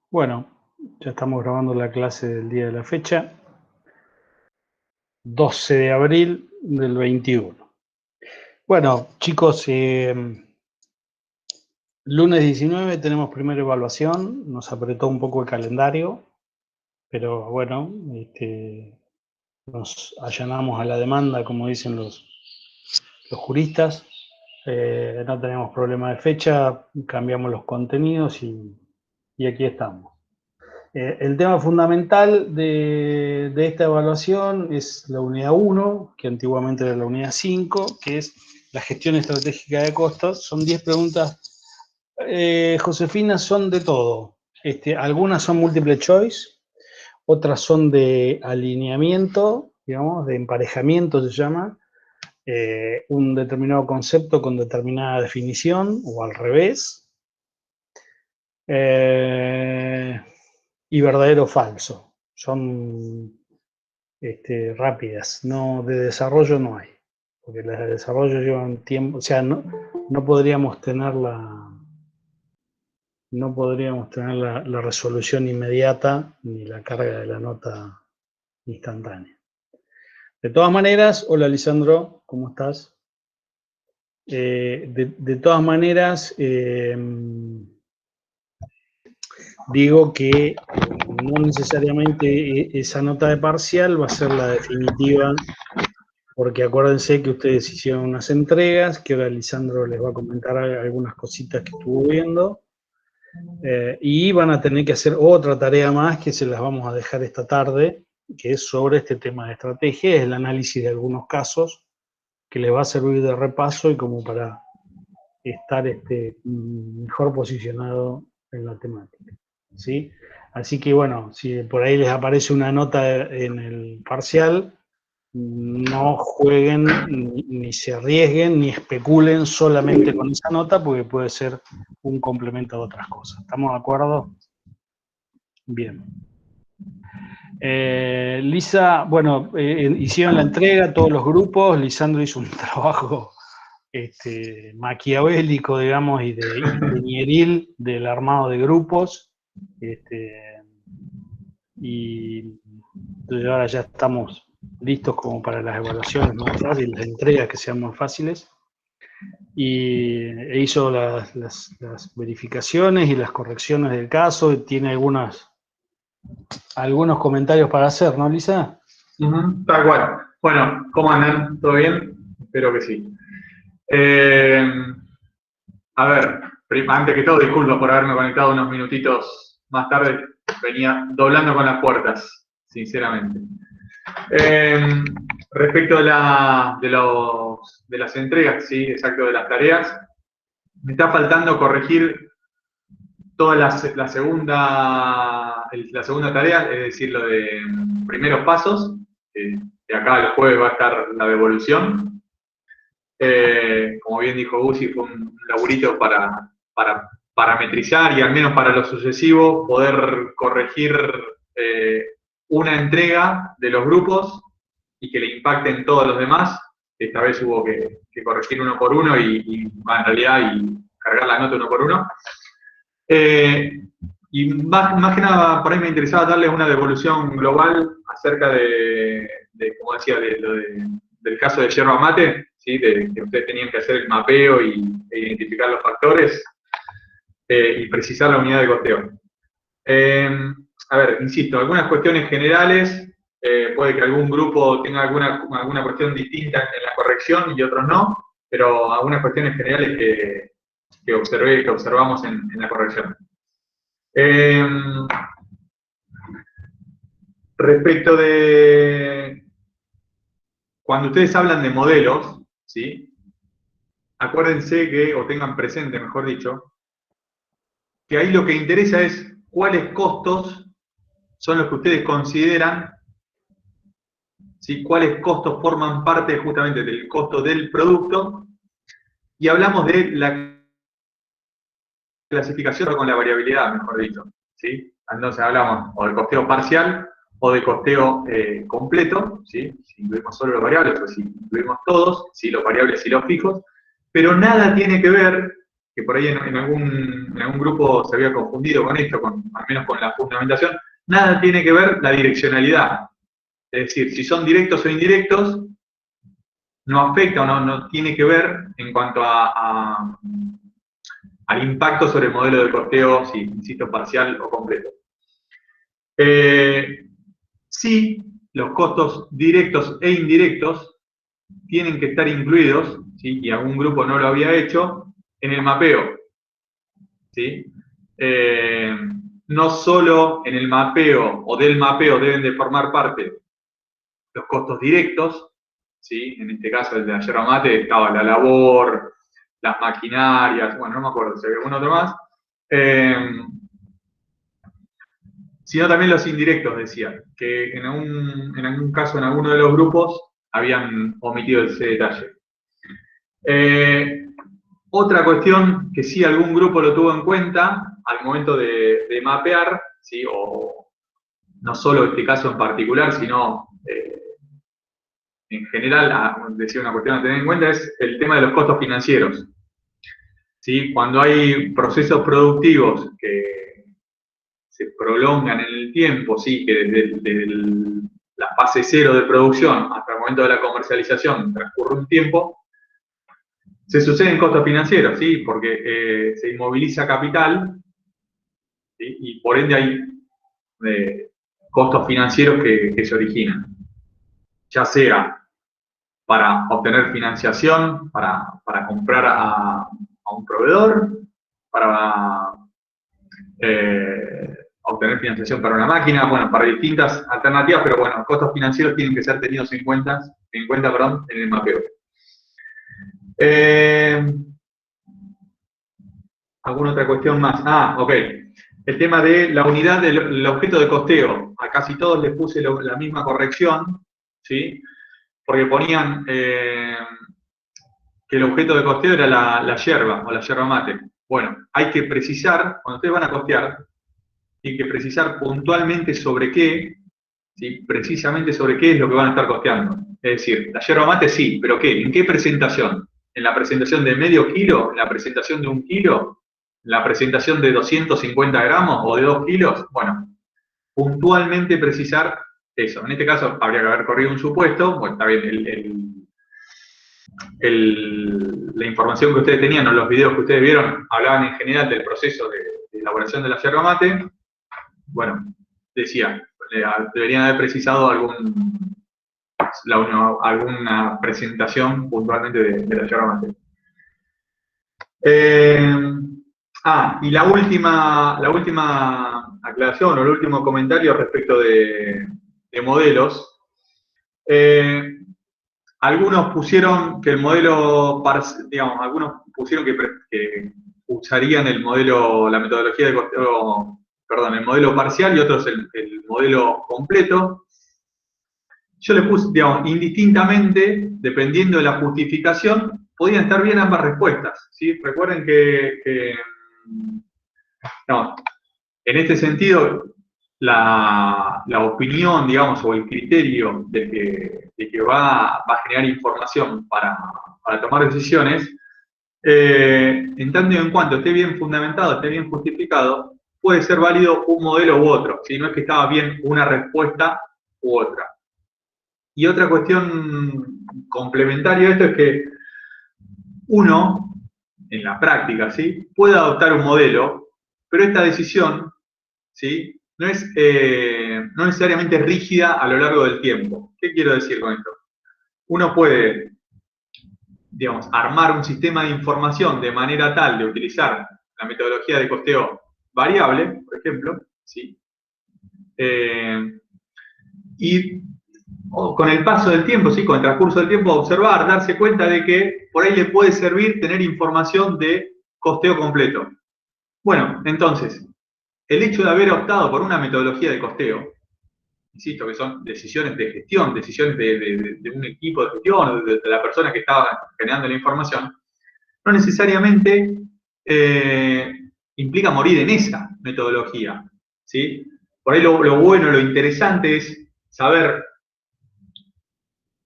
Bueno, ya estamos grabando la clase del día de la fecha, 12 de abril del 21. Bueno, chicos, lunes 19 tenemos primera evaluación, nos apretó un poco el calendario, pero bueno, nos allanamos a la demanda, como dicen los juristas. No tenemos problema de fecha, cambiamos los contenidos y aquí estamos. El tema fundamental de esta evaluación es la unidad 1, que antiguamente era la unidad 5, que es la gestión estratégica de costos. Son 10 preguntas. Josefina, son de todo. Algunas son multiple choice, otras son de alineamiento, digamos, de emparejamiento se llama, un determinado concepto con determinada definición, o al revés. Y verdadero o falso. Son rápidas, no, de desarrollo no hay, porque las de desarrollo llevan tiempo, o sea, no podríamos tener la resolución inmediata ni la carga de la nota instantánea. De todas maneras, hola Lisandro, ¿cómo estás? De todas maneras, digo que no necesariamente esa nota de parcial va a ser la definitiva, porque acuérdense que ustedes hicieron unas entregas, que ahora Lisandro les va a comentar algunas cositas que estuvo viendo, y van a tener que hacer otra tarea más que se las vamos a dejar esta tarde, que es sobre este tema de estrategia, es el análisis de algunos casos, que les va a servir de repaso y como para estar mejor posicionado en la temática, ¿sí? Así que bueno, si por ahí les aparece una nota en el parcial, no jueguen ni se arriesguen ni especulen solamente con esa nota, porque puede ser un complemento a otras cosas. ¿Estamos de acuerdo? Bien. Lisa, bueno, hicieron la entrega todos los grupos. Lisandro hizo un trabajo maquiavélico, digamos, y de ingenieril del armado de grupos. Y entonces ahora ya estamos listos como para las evaluaciones más fáciles, las entregas que sean más fáciles. E hizo las verificaciones y las correcciones del caso, y tiene algunos comentarios para hacer, ¿no, Lisa? Tal cual. Bueno, ¿cómo andan? ¿Todo bien? Espero que sí. A ver, antes que todo, disculpa por haberme conectado unos minutitos más tarde. Venía doblando con las puertas, sinceramente. Respecto de las entregas, sí, exacto, de las tareas, me está faltando corregir toda la segunda tarea, es decir, lo de primeros pasos. De acá el jueves va a estar la devolución. Como bien dijo Gusi, fue un laburito para parametrizar y al menos para lo sucesivo poder corregir una entrega de los grupos y que le impacten todos los demás. Esta vez hubo que corregir uno por uno en realidad y cargar la nota uno por uno. Y más que nada, por ahí me interesaba darles una devolución global acerca como decía, del caso de yerba mate, ¿sí? Que ustedes tenían que hacer el mapeo e identificar los factores y precisar la unidad de costeo. A ver, insisto, algunas cuestiones generales, puede que algún grupo tenga alguna cuestión distinta en la corrección y otros no, pero algunas cuestiones generales que observamos en la corrección. Respecto de cuando ustedes hablan de modelos, ¿sí? Acuérdense o tengan presente, mejor dicho, que ahí lo que interesa es cuáles costos son los que ustedes consideran, ¿sí? Cuáles costos forman parte justamente del costo del producto, y hablamos de la clasificación con la variabilidad, mejor dicho, ¿sí? Entonces hablamos o de costeo parcial o de costeo completo, ¿sí? Si incluimos solo los variables o si incluimos todos, ¿sí? Los variables y los fijos, pero nada tiene que ver que por ahí en algún grupo se había confundido con esto, al menos con la fundamentación, nada tiene que ver la direccionalidad. Es decir, si son directos o indirectos, no afecta o no tiene que ver en cuanto al impacto sobre el modelo de costeo, si insisto, parcial o completo. Sí, los costos directos e indirectos tienen que estar incluidos, ¿sí? Y algún grupo no lo había hecho, en el mapeo, ¿sí? No solo en el mapeo o del mapeo deben de formar parte los costos directos, ¿sí? En este caso, el de la yerba mate, estaba la labor, las maquinarias, bueno, no me acuerdo si había algún otro más, sino también los indirectos, decía, que en algún caso, en alguno de los grupos, habían omitido ese detalle. Otra cuestión que sí algún grupo lo tuvo en cuenta al momento de mapear, ¿sí? O no solo este caso en particular, sino en general, decía una cuestión a tener en cuenta, es el tema de los costos financieros. ¿Sí? Cuando hay procesos productivos que se prolongan en el tiempo, ¿sí? Que desde la fase cero de producción hasta el momento de la comercialización transcurre un tiempo, se suceden costos financieros, ¿sí? Porque se inmoviliza capital, ¿sí? Y por ende hay costos financieros que se originan, ya sea para obtener financiación, para comprar a un proveedor, para obtener financiación para una máquina, bueno, para distintas alternativas, pero bueno, costos financieros tienen que ser tenidos en cuenta, en el mapeo. ¿Alguna otra cuestión más? Ok. El tema de la unidad del objeto de costeo. A casi todos les puse la misma corrección, ¿sí? Porque ponían que el objeto de costeo era la yerba o la yerba mate. Bueno, hay que precisar, cuando ustedes van a costear, tienen que precisar puntualmente sobre qué, ¿sí? Precisamente sobre qué es lo que van a estar costeando. Es decir, la yerba mate sí, pero ¿qué? ¿En qué presentación? ¿En la presentación de medio kilo? ¿En la presentación de 1 kilo? ¿En la presentación de 250 gramos o de 2 kilos? Bueno, puntualmente precisar eso. En este caso habría que haber corrido un supuesto, bueno, está bien, la información que ustedes tenían o los videos que ustedes vieron hablaban en general del proceso de elaboración de la yerba mate. Bueno, decía, deberían haber precisado alguna presentación puntualmente de la yerba mate. Y la última aclaración o el último comentario respecto de modelos. Algunos pusieron que el modelo, digamos, algunos pusieron que usarían el modelo, la metodología de costeo, perdón, el modelo parcial y otros el modelo completo. Yo le puse, digamos, indistintamente, dependiendo de la justificación, podían estar bien ambas respuestas, ¿sí? Recuerden no, en este sentido, la opinión, digamos, o el criterio de que va a generar información para tomar decisiones, en tanto y en cuanto esté bien fundamentado, esté bien justificado, puede ser válido un modelo u otro, ¿sí? No es que estaba bien una respuesta u otra. Y otra cuestión complementaria a esto es que uno, en la práctica, ¿sí? Puede adoptar un modelo, pero esta decisión, ¿sí? No es no necesariamente rígida a lo largo del tiempo. ¿Qué quiero decir con esto? Uno puede, digamos, armar un sistema de información de manera tal de utilizar la metodología de costeo variable, por ejemplo, ¿sí? Y con el paso del tiempo, ¿sí? Con el transcurso del tiempo, observar, darse cuenta de que por ahí le puede servir tener información de costeo completo. Bueno, entonces, el hecho de haber optado por una metodología de costeo, insisto que son decisiones de gestión, decisiones de un equipo de gestión, de la persona que estaba generando la información, no necesariamente implica morir en esa metodología, ¿sí? Por ahí lo bueno, lo interesante es saber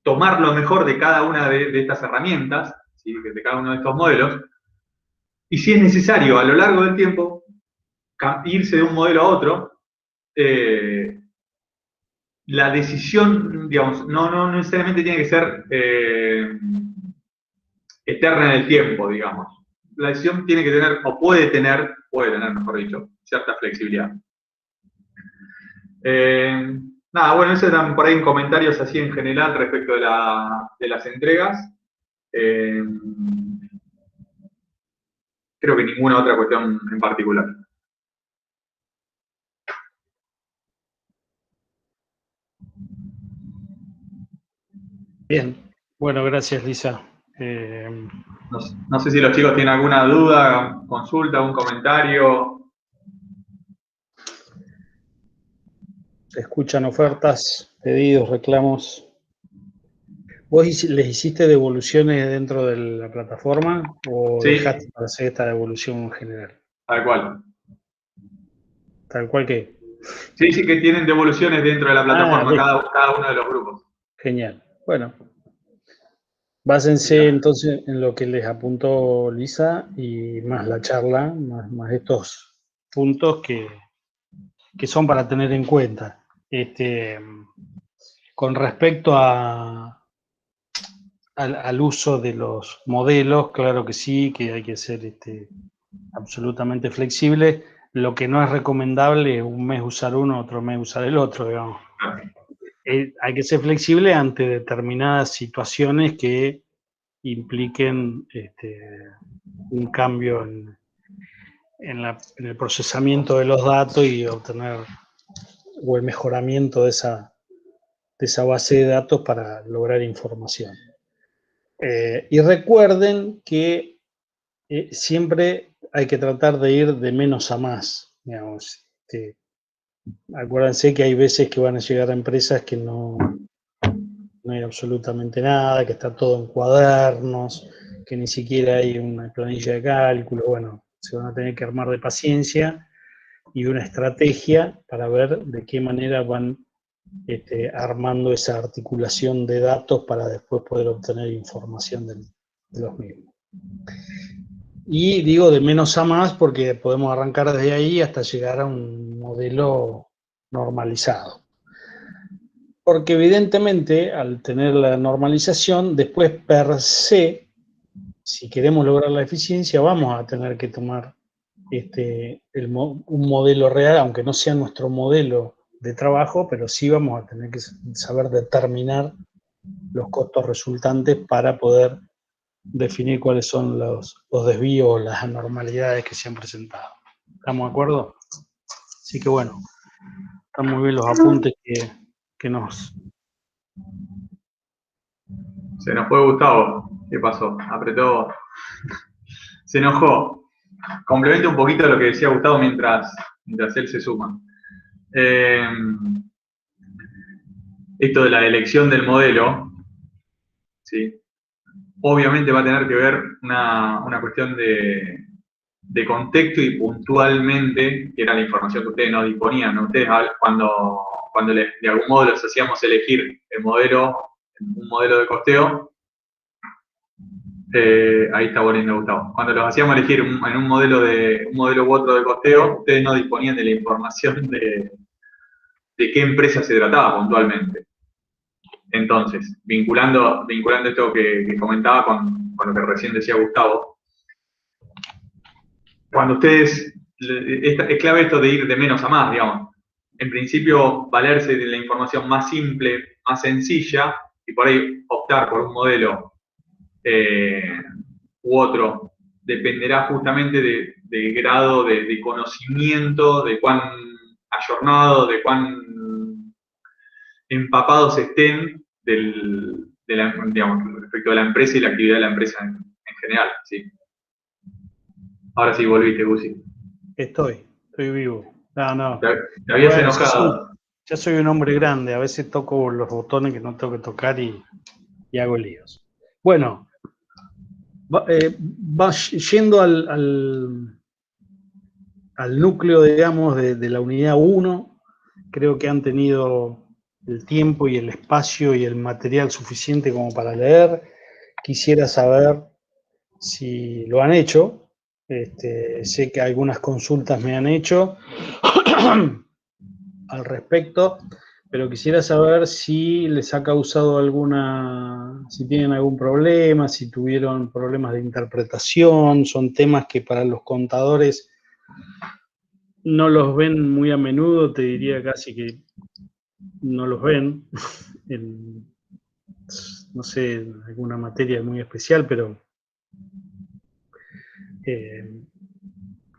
tomar lo mejor de cada una de estas herramientas, ¿sí? De cada uno de estos modelos, Y si es necesario a lo largo del tiempo irse de un modelo a otro, la decisión, digamos, no necesariamente tiene que ser eterna en el tiempo, digamos. La decisión tiene que tener, o puede tener, mejor dicho, cierta flexibilidad. Nada, bueno, esos eran por ahí en comentarios así en general respecto de las entregas. Creo que ninguna otra cuestión en particular. Bien, bueno, gracias, Lisa. No sé si los chicos tienen alguna duda, consulta, algún comentario. Se escuchan ofertas, pedidos, reclamos. ¿Vos les hiciste devoluciones dentro de la plataforma o Sí, dejaste para hacer esta devolución en general? tal cual. Tal cual que. Sí, sí que tienen devoluciones dentro de la plataforma, cada uno de los grupos. Genial. Bueno, básense entonces en lo que les apuntó Lisa y más la charla, más estos puntos que son para tener en cuenta. Con respecto al uso de los modelos, claro que sí, que hay que ser absolutamente flexible. Lo que no es recomendable es un mes usar uno, otro mes usar el otro, digamos. Hay que ser flexible ante determinadas situaciones que impliquen un cambio en el procesamiento de los datos y obtener o el mejoramiento de esa base de datos para lograr información. Y recuerden que siempre hay que tratar de ir de menos a más, digamos. Acuérdense que hay veces que van a llegar a empresas que no hay absolutamente nada, que está todo en cuadernos, que ni siquiera hay una planilla de cálculo. Bueno, se van a tener que armar de paciencia y una estrategia para ver de qué manera van armando esa articulación de datos para después poder obtener información de los mismos. Y digo de menos a más porque podemos arrancar desde ahí hasta llegar a un modelo normalizado. Porque evidentemente al tener la normalización, después per se, si queremos lograr la eficiencia, vamos a tener que tomar un modelo real, aunque no sea nuestro modelo de trabajo, pero sí vamos a tener que saber determinar los costos resultantes para poder definir cuáles son los desvíos o las anormalidades que se han presentado. ¿Estamos de acuerdo? Así que bueno, están muy bien los apuntes que nos... Se nos fue Gustavo. ¿Qué pasó? Apretó. Se enojó. Complemento un poquito lo que decía Gustavo mientras él se suma. Esto de la elección del modelo, ¿sí? Obviamente va a tener que ver una cuestión de contexto y puntualmente, que era la información que ustedes no disponían, ¿no? Ustedes cuando de algún modo los hacíamos elegir un modelo de costeo, ahí está volviendo Gustavo. Cuando los hacíamos elegir en un modelo u otro de costeo, ustedes no disponían de la información de qué empresa se trataba puntualmente. Entonces, vinculando esto que comentaba con lo que recién decía Gustavo, cuando ustedes, es clave esto de ir de menos a más, digamos. En principio, valerse de la información más simple, más sencilla, y por ahí optar por un modelo u otro, dependerá justamente del grado de conocimiento, de cuán ayornado, de cuán empapados estén digamos, respecto a la empresa y la actividad de la empresa en general. ¿Sí? Ahora sí volviste, Gusi. Estoy vivo. No. Te habías enojado. Ya soy un hombre grande, a veces toco los botones que no tengo que tocar y hago líos. Bueno, yendo al núcleo, digamos, de la unidad 1, creo que han tenido el tiempo y el espacio y el material suficiente como para leer. Quisiera saber si lo han hecho, Sé que algunas consultas me han hecho al respecto, pero quisiera saber si les ha causado si tienen algún problema, si tuvieron problemas de interpretación. Son temas que para los contadores no los ven muy a menudo, te diría casi que no los ven, no sé, en alguna materia muy especial, pero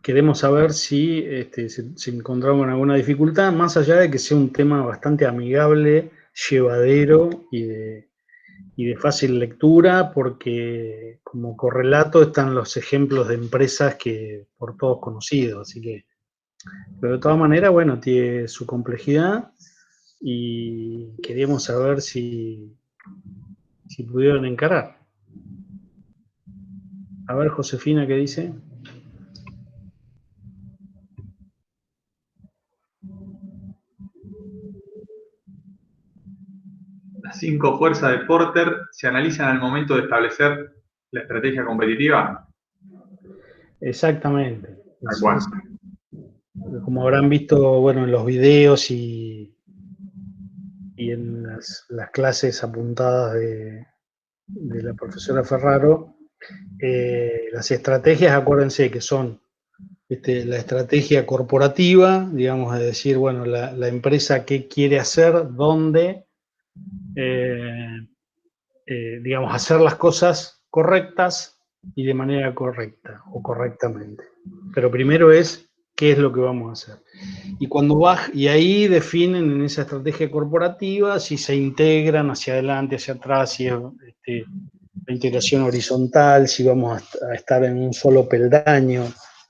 queremos saber si se encontraron con alguna dificultad, más allá de que sea un tema bastante amigable, llevadero y de fácil lectura, porque como correlato están los ejemplos de empresas que por todos conocidos, así que, pero de todas maneras, bueno, tiene su complejidad y queríamos saber si pudieron encarar. A ver, Josefina, ¿qué dice? Las 5 fuerzas de Porter se analizan al momento de establecer la estrategia competitiva. Exactamente. Tal cual. Como habrán visto, bueno, en los videos y en las clases apuntadas de la profesora Ferraro, las estrategias, acuérdense que son la estrategia corporativa, digamos, de decir, bueno, la empresa qué quiere hacer, dónde, digamos, hacer las cosas correctas y de manera correcta o correctamente. Pero primero es qué es lo que vamos a hacer. Y ahí definen en esa estrategia corporativa si se integran hacia adelante, hacia atrás, si es la integración horizontal, si vamos a estar en un solo peldaño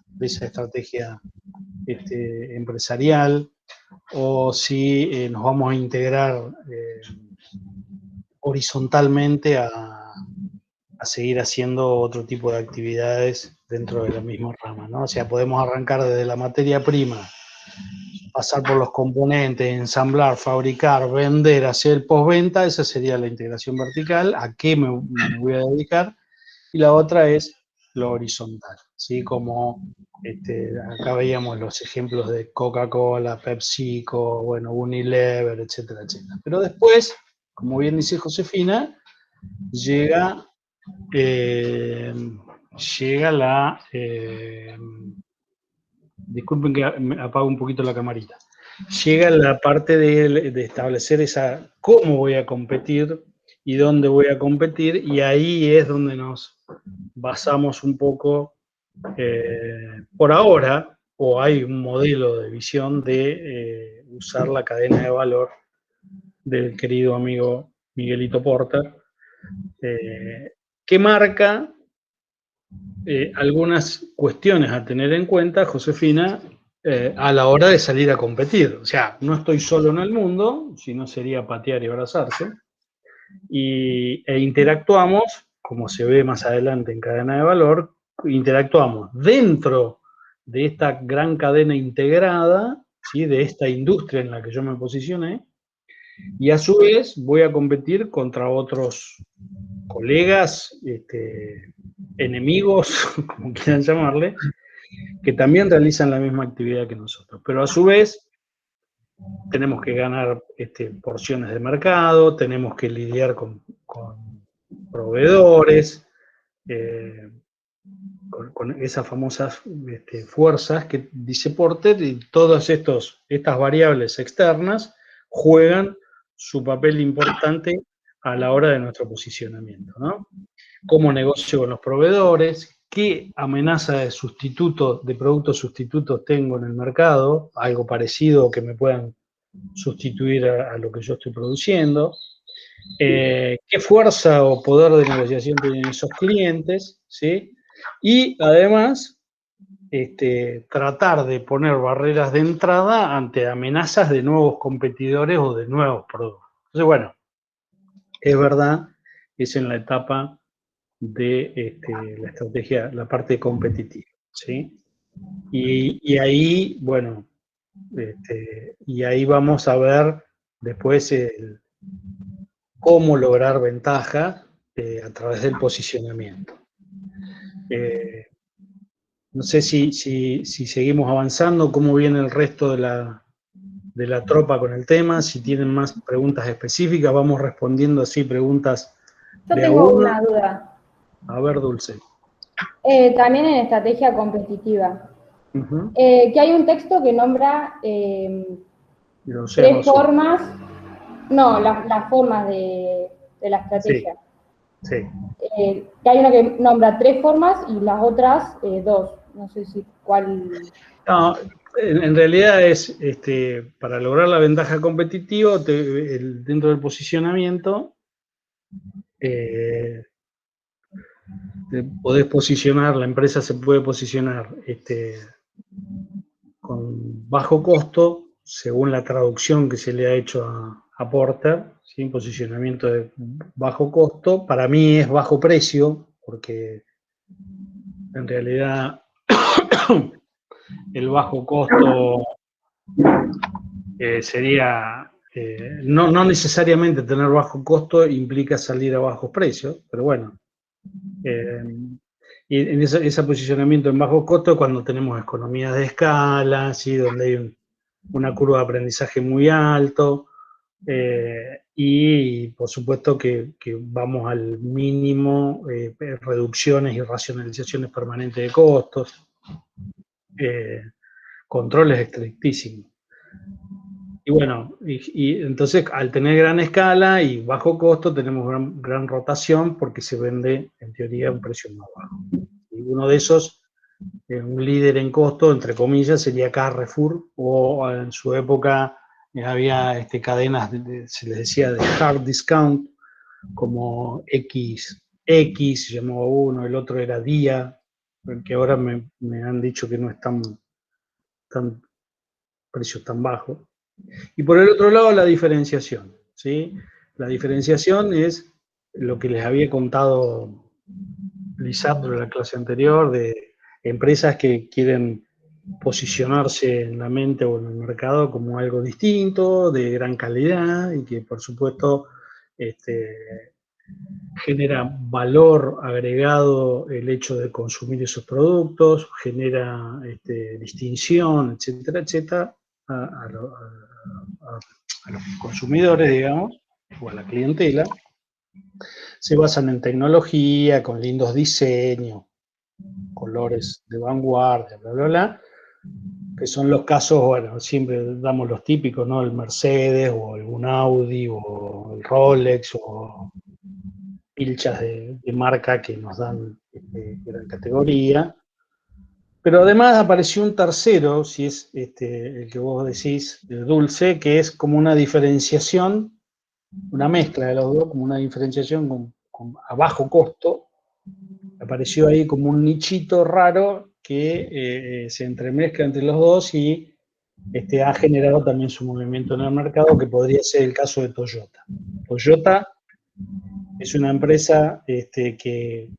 de esa estrategia empresarial, o si nos vamos a integrar horizontalmente a seguir haciendo otro tipo de actividades dentro de la misma rama, ¿no? O sea, podemos arrancar desde la materia prima, pasar por los componentes, ensamblar, fabricar, vender, hacer el postventa. Esa sería la integración vertical, a qué me voy a dedicar, y la otra es lo horizontal, ¿sí? Como acá veíamos los ejemplos de Coca-Cola, PepsiCo, bueno, Unilever, etcétera, etcétera. Pero después, como bien dice Josefina, llega disculpen que me apago un poquito la camarita, llega la parte de establecer cómo voy a competir y dónde voy a competir, y ahí es donde nos basamos un poco, por ahora, o hay un modelo de visión de usar la cadena de valor del querido amigo Miguelito Porter, que marca algunas cuestiones a tener en cuenta, Josefina, a la hora de salir a competir. O sea, no estoy solo en el mundo, si no sería patear y abrazarse, e interactuamos, como se ve más adelante en cadena de valor, interactuamos dentro de esta gran cadena integrada, ¿sí? De esta industria en la que yo me posicioné, y a su vez voy a competir contra otros colegas, enemigos, como quieran llamarle, que también realizan la misma actividad que nosotros. Pero a su vez tenemos que ganar porciones de mercado, tenemos que lidiar con proveedores, con esas famosas fuerzas que dice Porter, y todas estas variables externas juegan su papel importante a la hora de nuestro posicionamiento, ¿no? Cómo negocio con los proveedores, qué amenaza de sustitutos, de productos sustitutos tengo en el mercado, algo parecido que me puedan sustituir a lo que yo estoy produciendo, qué fuerza o poder de negociación tienen esos clientes, ¿sí? Y además, tratar de poner barreras de entrada ante amenazas de nuevos competidores o de nuevos productos. Entonces, bueno, es verdad, es en la etapa de la estrategia, la parte competitiva, ¿sí? Y ahí, bueno, y ahí vamos a ver después cómo lograr ventaja a través del posicionamiento. No sé si seguimos avanzando, cómo viene el resto de la tropa con el tema, si tienen más preguntas específicas, vamos respondiendo así preguntas Yo de a tengo uno. una duda. A ver, Dulce. También en estrategia competitiva. Uh-huh. Que hay un texto que nombra tres formas, no, las formas de la estrategia. Sí, sí. Que hay una que nombra 3 formas y las otras 2. No sé si cuál. No, en realidad es para lograr la ventaja competitiva dentro del posicionamiento. Podés posicionar, la empresa se puede posicionar con bajo costo, según la traducción que se le ha hecho a Porter, ¿sí? Posicionamiento de bajo costo. Para mí es bajo precio, porque en realidad el bajo costo sería, no necesariamente tener bajo costo implica salir a bajos precios, pero bueno. Y en ese posicionamiento en bajo costo, cuando tenemos economías de escala, ¿sí? Donde hay una curva de aprendizaje muy alto, y por supuesto que vamos al mínimo, reducciones y racionalizaciones permanentes de costos, controles estrictísimos. Y bueno, y entonces al tener gran escala y bajo costo tenemos gran rotación porque se vende en teoría a un precio más bajo. Y uno de esos, un líder en costo, entre comillas, sería Carrefour, o en su época había cadenas, se les decía de hard discount, como X se llamaba uno, el otro era Día, que ahora me han dicho que no es tan precios tan bajos. Y por el otro lado, la diferenciación, ¿sí? La diferenciación es lo que les había contado Lisandro en la clase anterior, de empresas que quieren posicionarse en la mente o en el mercado como algo distinto, de gran calidad, y que por supuesto genera valor agregado el hecho de consumir esos productos, genera distinción, etcétera, etcétera, a los consumidores, digamos, o a la clientela. Se basan en tecnología, con lindos diseños, colores de vanguardia, bla, bla, bla, que son los casos, bueno, siempre damos los típicos, ¿no? El Mercedes, o algún Audi, o el Rolex, o pilchas de marca que nos dan gran categoría. Pero además apareció un tercero, si es el que vos decís, el Dulce, que es como una diferenciación, una mezcla de los dos, como una diferenciación a bajo costo. Apareció ahí como un nichito raro que se entremezcla entre los dos y ha generado también su movimiento en el mercado, que podría ser el caso de Toyota. Toyota es una empresa que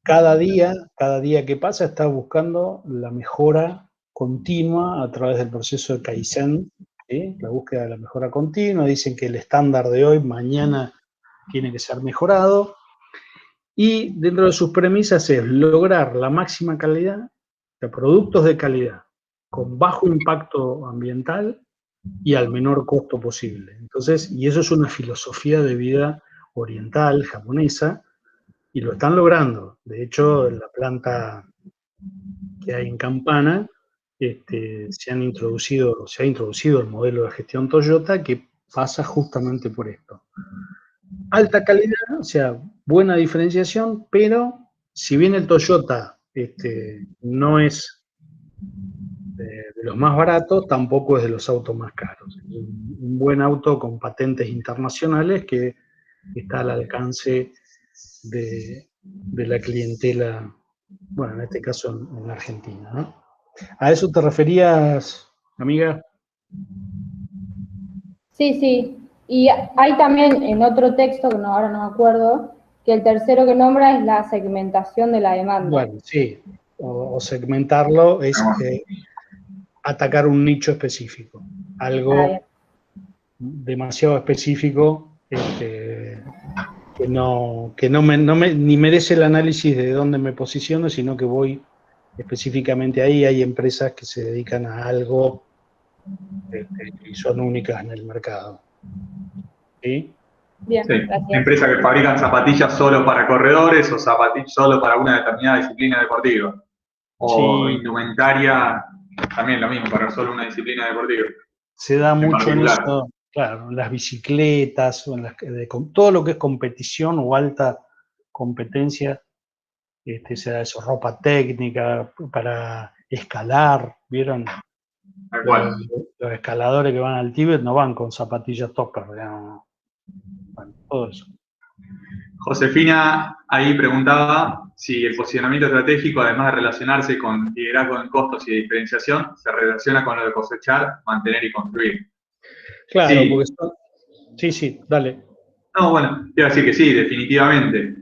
cada día que pasa está buscando la mejora continua a través del proceso de Kaizen, ¿sí? La búsqueda de la mejora continua. Dicen que el estándar de hoy, mañana, tiene que ser mejorado. Y dentro de sus premisas es lograr la máxima calidad de productos de calidad, con bajo impacto ambiental y al menor costo posible. Entonces, y eso es una filosofía de vida oriental, japonesa, y lo están logrando. De hecho, en la planta que hay en Campana, se ha introducido el modelo de gestión Toyota, que pasa justamente por esto. Alta calidad, o sea, buena diferenciación, pero si bien el Toyota no es de los más baratos, tampoco es de los autos más caros. Es un buen auto con patentes internacionales que está al alcance de la clientela, bueno, en este caso en Argentina, ¿no? ¿A eso te referías, amiga? Sí, sí. Y hay también en otro texto, que ahora no me acuerdo, que el tercero que nombra es la segmentación de la demanda. Bueno, sí, o segmentarlo es atacar un nicho específico, algo demasiado específico que no ni merece el análisis de dónde me posiciono, sino que voy específicamente ahí hay empresas que se dedican a algo y son únicas en el mercado. ¿Sí? Bien, Sí. gracias. Empresas que fabrican zapatillas solo para corredores o zapatillas solo para una determinada disciplina deportiva. O Sí, indumentaria, también lo mismo, para solo una disciplina deportiva. se da En mucho en particular. eso, claro, en las bicicletas, o en todo lo que es competición o alta competencia, se da eso, ropa técnica para escalar, ¿vieron? Tal cual. Los escaladores que van al Tíbet no van con zapatillas topper, digamos. Bueno, todo eso. Josefina ahí preguntaba si el posicionamiento estratégico, además de relacionarse con liderazgo en costos y diferenciación, se relaciona con lo de cosechar, mantener y construir. Claro, Sí. porque sí, dale. No, bueno, quiero decir que sí, definitivamente.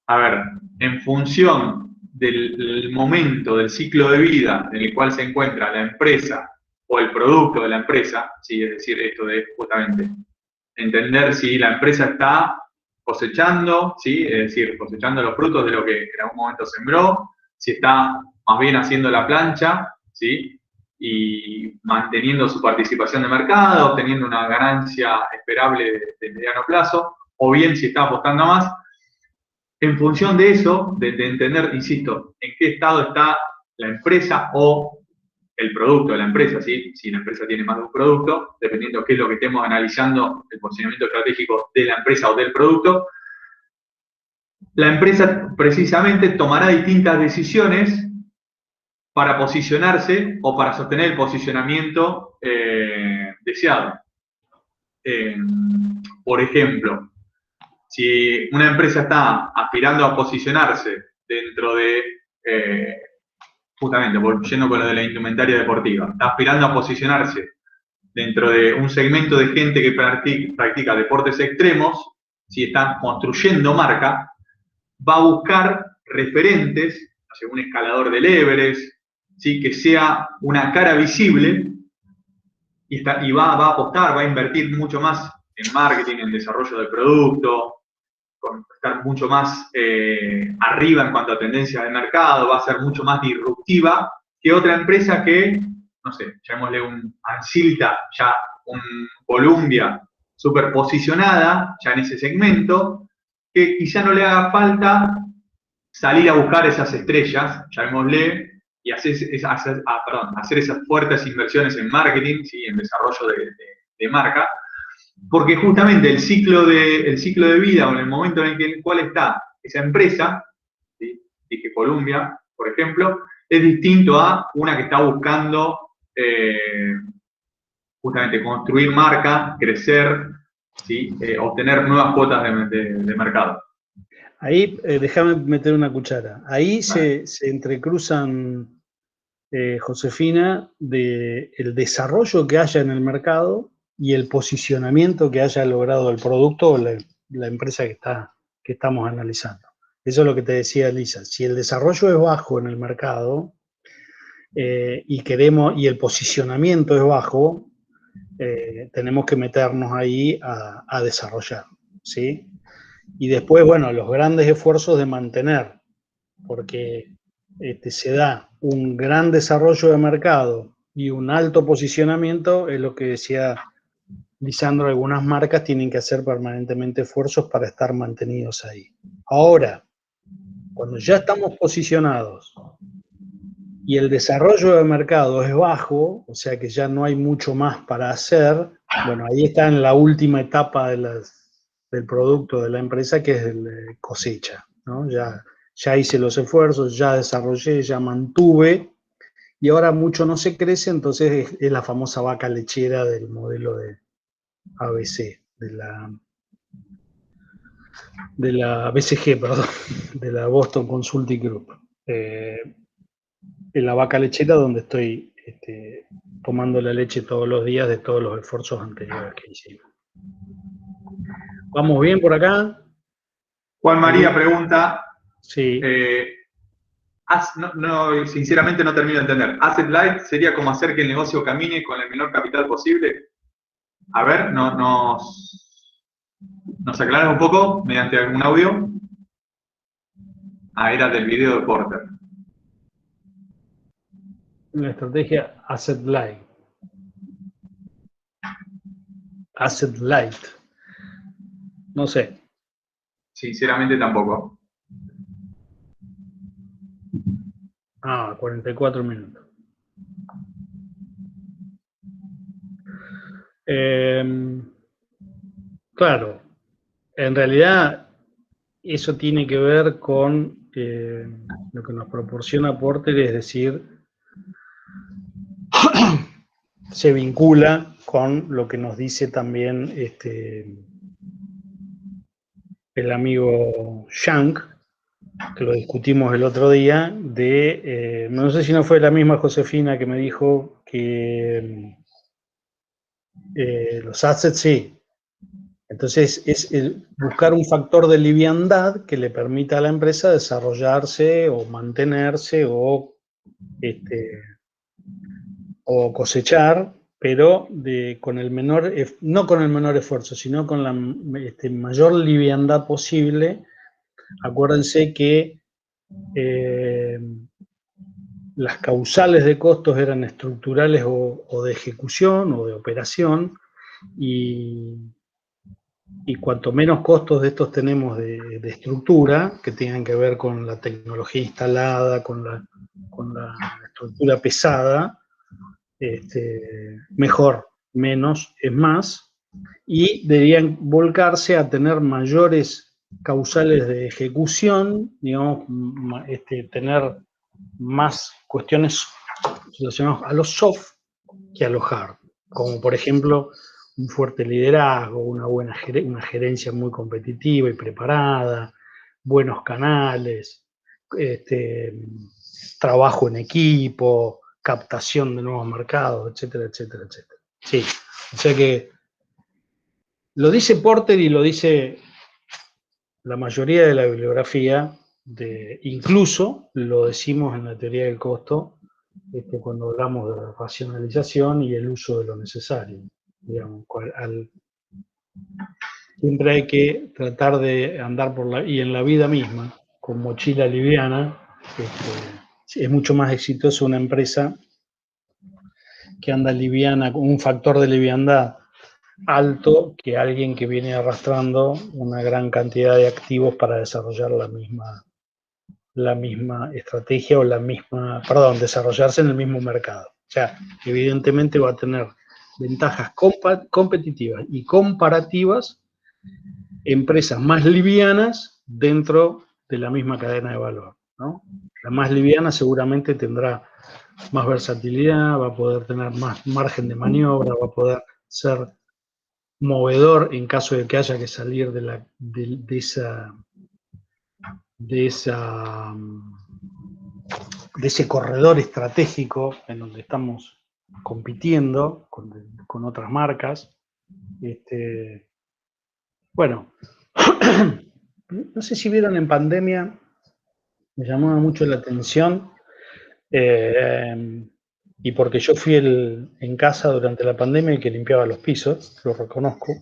A ver, en función del momento, del ciclo de vida en el cual se encuentra la empresa o el producto de la empresa, sí, es decir, esto de justamente entender si la empresa está cosechando, ¿sí? Es decir, cosechando los frutos de lo que en algún momento sembró, si está más bien haciendo la plancha, ¿sí? Y manteniendo su participación de mercado, obteniendo una ganancia esperable de mediano plazo, o bien si está apostando a más. En función de eso, de entender, insisto, en qué estado está la empresa o el producto de la empresa, ¿sí? Si la empresa tiene más de un producto, dependiendo de qué es lo que estemos analizando, el posicionamiento estratégico de la empresa o del producto, la empresa precisamente tomará distintas decisiones para posicionarse o para sostener el posicionamiento deseado. Por ejemplo, si una empresa está aspirando a posicionarse dentro de justamente, volviendo con lo de la indumentaria deportiva, está aspirando a posicionarse dentro de un segmento de gente que practica deportes extremos, si está construyendo marca, va a buscar referentes, un escalador del Everest, ¿sí? Que sea una cara visible y va a apostar, va a invertir mucho más en marketing, en desarrollo del producto, estar mucho más arriba en cuanto a tendencias de mercado, va a ser mucho más disruptiva que otra empresa que, no sé, llamémosle un Ancilta, ya un Columbia súper posicionada, ya en ese segmento, que quizá no le haga falta salir a buscar esas estrellas, llamémosle, y hacer esas fuertes inversiones en marketing, ¿sí? En desarrollo de marca, porque justamente el ciclo de vida o en el momento en el cual está esa empresa, ¿sí? Dije Columbia, por ejemplo, es distinto a una que está buscando justamente construir marca, crecer, ¿sí? Obtener nuevas cuotas de mercado. Ahí, déjame meter una cuchara. Ahí se entrecruzan, Josefina, el desarrollo que haya en el mercado y el posicionamiento que haya logrado el producto o la empresa que estamos analizando. Eso es lo que te decía Elisa. Si el desarrollo es bajo en el mercado y el posicionamiento es bajo, tenemos que meternos ahí a desarrollar, ¿sí? Y después, bueno, los grandes esfuerzos de mantener, porque se da un gran desarrollo de mercado y un alto posicionamiento, es lo que decía Lisandro, algunas marcas tienen que hacer permanentemente esfuerzos para estar mantenidos ahí. Ahora, cuando ya estamos posicionados y el desarrollo de mercado es bajo, o sea que ya no hay mucho más para hacer, bueno, ahí está en la última etapa del producto de la empresa, que es el cosecha, ¿no? Ya hice los esfuerzos, ya desarrollé, ya mantuve, y ahora mucho no se crece, entonces es la famosa vaca lechera del modelo de ABC, de la BCG, perdón, de la Boston Consulting Group. En la vaca lechera donde estoy tomando la leche todos los días de todos los esfuerzos anteriores que hicimos. ¿Vamos bien por acá? Juan María pregunta, Sí. sinceramente no termino de entender. ¿Asset light sería como hacer que el negocio camine con el menor capital posible? A ver, ¿nos aclaras un poco mediante algún audio? Ah, era del video de Porter. Una estrategia asset light. Asset light. No sé. Sinceramente tampoco. 44 minutos. Claro, en realidad eso tiene que ver con lo que nos proporciona Porter, es decir, se vincula con lo que nos dice también el amigo Shank, que lo discutimos el otro día, no sé si no fue la misma Josefina que me dijo que los assets sí. Entonces es buscar un factor de liviandad que le permita a la empresa desarrollarse o mantenerse o cosechar, pero con el menor, no con el menor esfuerzo, sino con la mayor liviandad posible. Acuérdense que las causales de costos eran estructurales o de ejecución o de operación, y cuanto menos costos de estos tenemos de estructura, que tengan que ver con la tecnología instalada, con la estructura pesada, mejor, menos es más, y deberían volcarse a tener mayores causales de ejecución, digamos, tener más cuestiones relacionadas a los soft que a los hard, como por ejemplo un fuerte liderazgo, una gerencia muy competitiva y preparada, buenos canales, trabajo en equipo, captación de nuevos mercados, etcétera, etcétera, etcétera. Sí, o sea que lo dice Porter y lo dice la mayoría de la bibliografía, incluso lo decimos en la teoría del costo, cuando hablamos de la racionalización y el uso de lo necesario. Digamos, siempre hay que tratar de andar y en la vida misma, con mochila liviana, es mucho más exitoso una empresa que anda liviana, con un factor de liviandad alto, que alguien que viene arrastrando una gran cantidad de activos para desarrollar la misma estrategia o desarrollarse en el mismo mercado. O sea, evidentemente va a tener ventajas competitivas y comparativas empresas más livianas dentro de la misma cadena de valor, ¿no? La más liviana seguramente tendrá más versatilidad, va a poder tener más margen de maniobra, va a poder ser movedor en caso de que haya que salir de ese corredor estratégico en donde estamos compitiendo con otras marcas. Bueno, no sé si vieron en pandemia, me llamaba mucho la atención, y porque yo fui en casa durante la pandemia el que limpiaba los pisos, lo reconozco,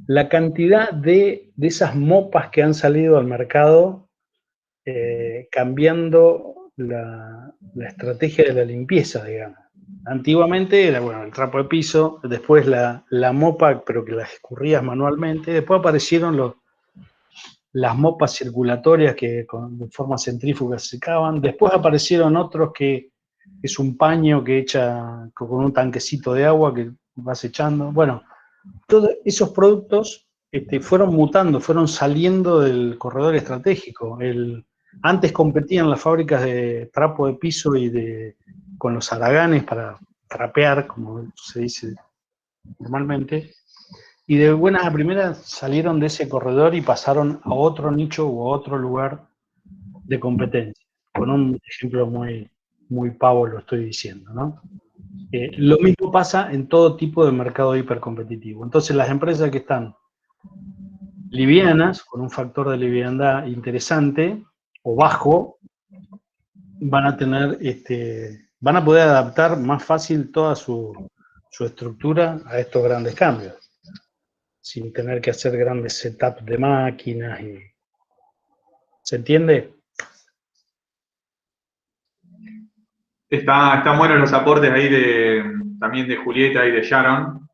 la cantidad de esas mopas que han salido al mercado, cambiando la estrategia de la limpieza, digamos. Antiguamente era, bueno, el trapo de piso, después la mopa, pero que las escurrías manualmente, después aparecieron las mopas circulatorias que de forma centrífuga se secaban, después aparecieron otros que es un paño que echa con un tanquecito de agua que vas echando. Bueno, todos esos productos fueron mutando, fueron saliendo del corredor estratégico. Antes competían las fábricas de trapo de piso con los haraganes para trapear, como se dice normalmente, y de buenas a primeras salieron de ese corredor y pasaron a otro nicho o a otro lugar de competencia. Con un ejemplo muy, muy pavo lo estoy diciendo, ¿no? Lo mismo pasa en todo tipo de mercado hipercompetitivo. Entonces las empresas que están livianas, con un factor de liviandad interesante o bajo, van a poder adaptar más fácil toda su estructura a estos grandes cambios, sin tener que hacer grandes setups de máquinas ¿Se entiende? Están buenos los aportes ahí también de Julieta y de Sharon.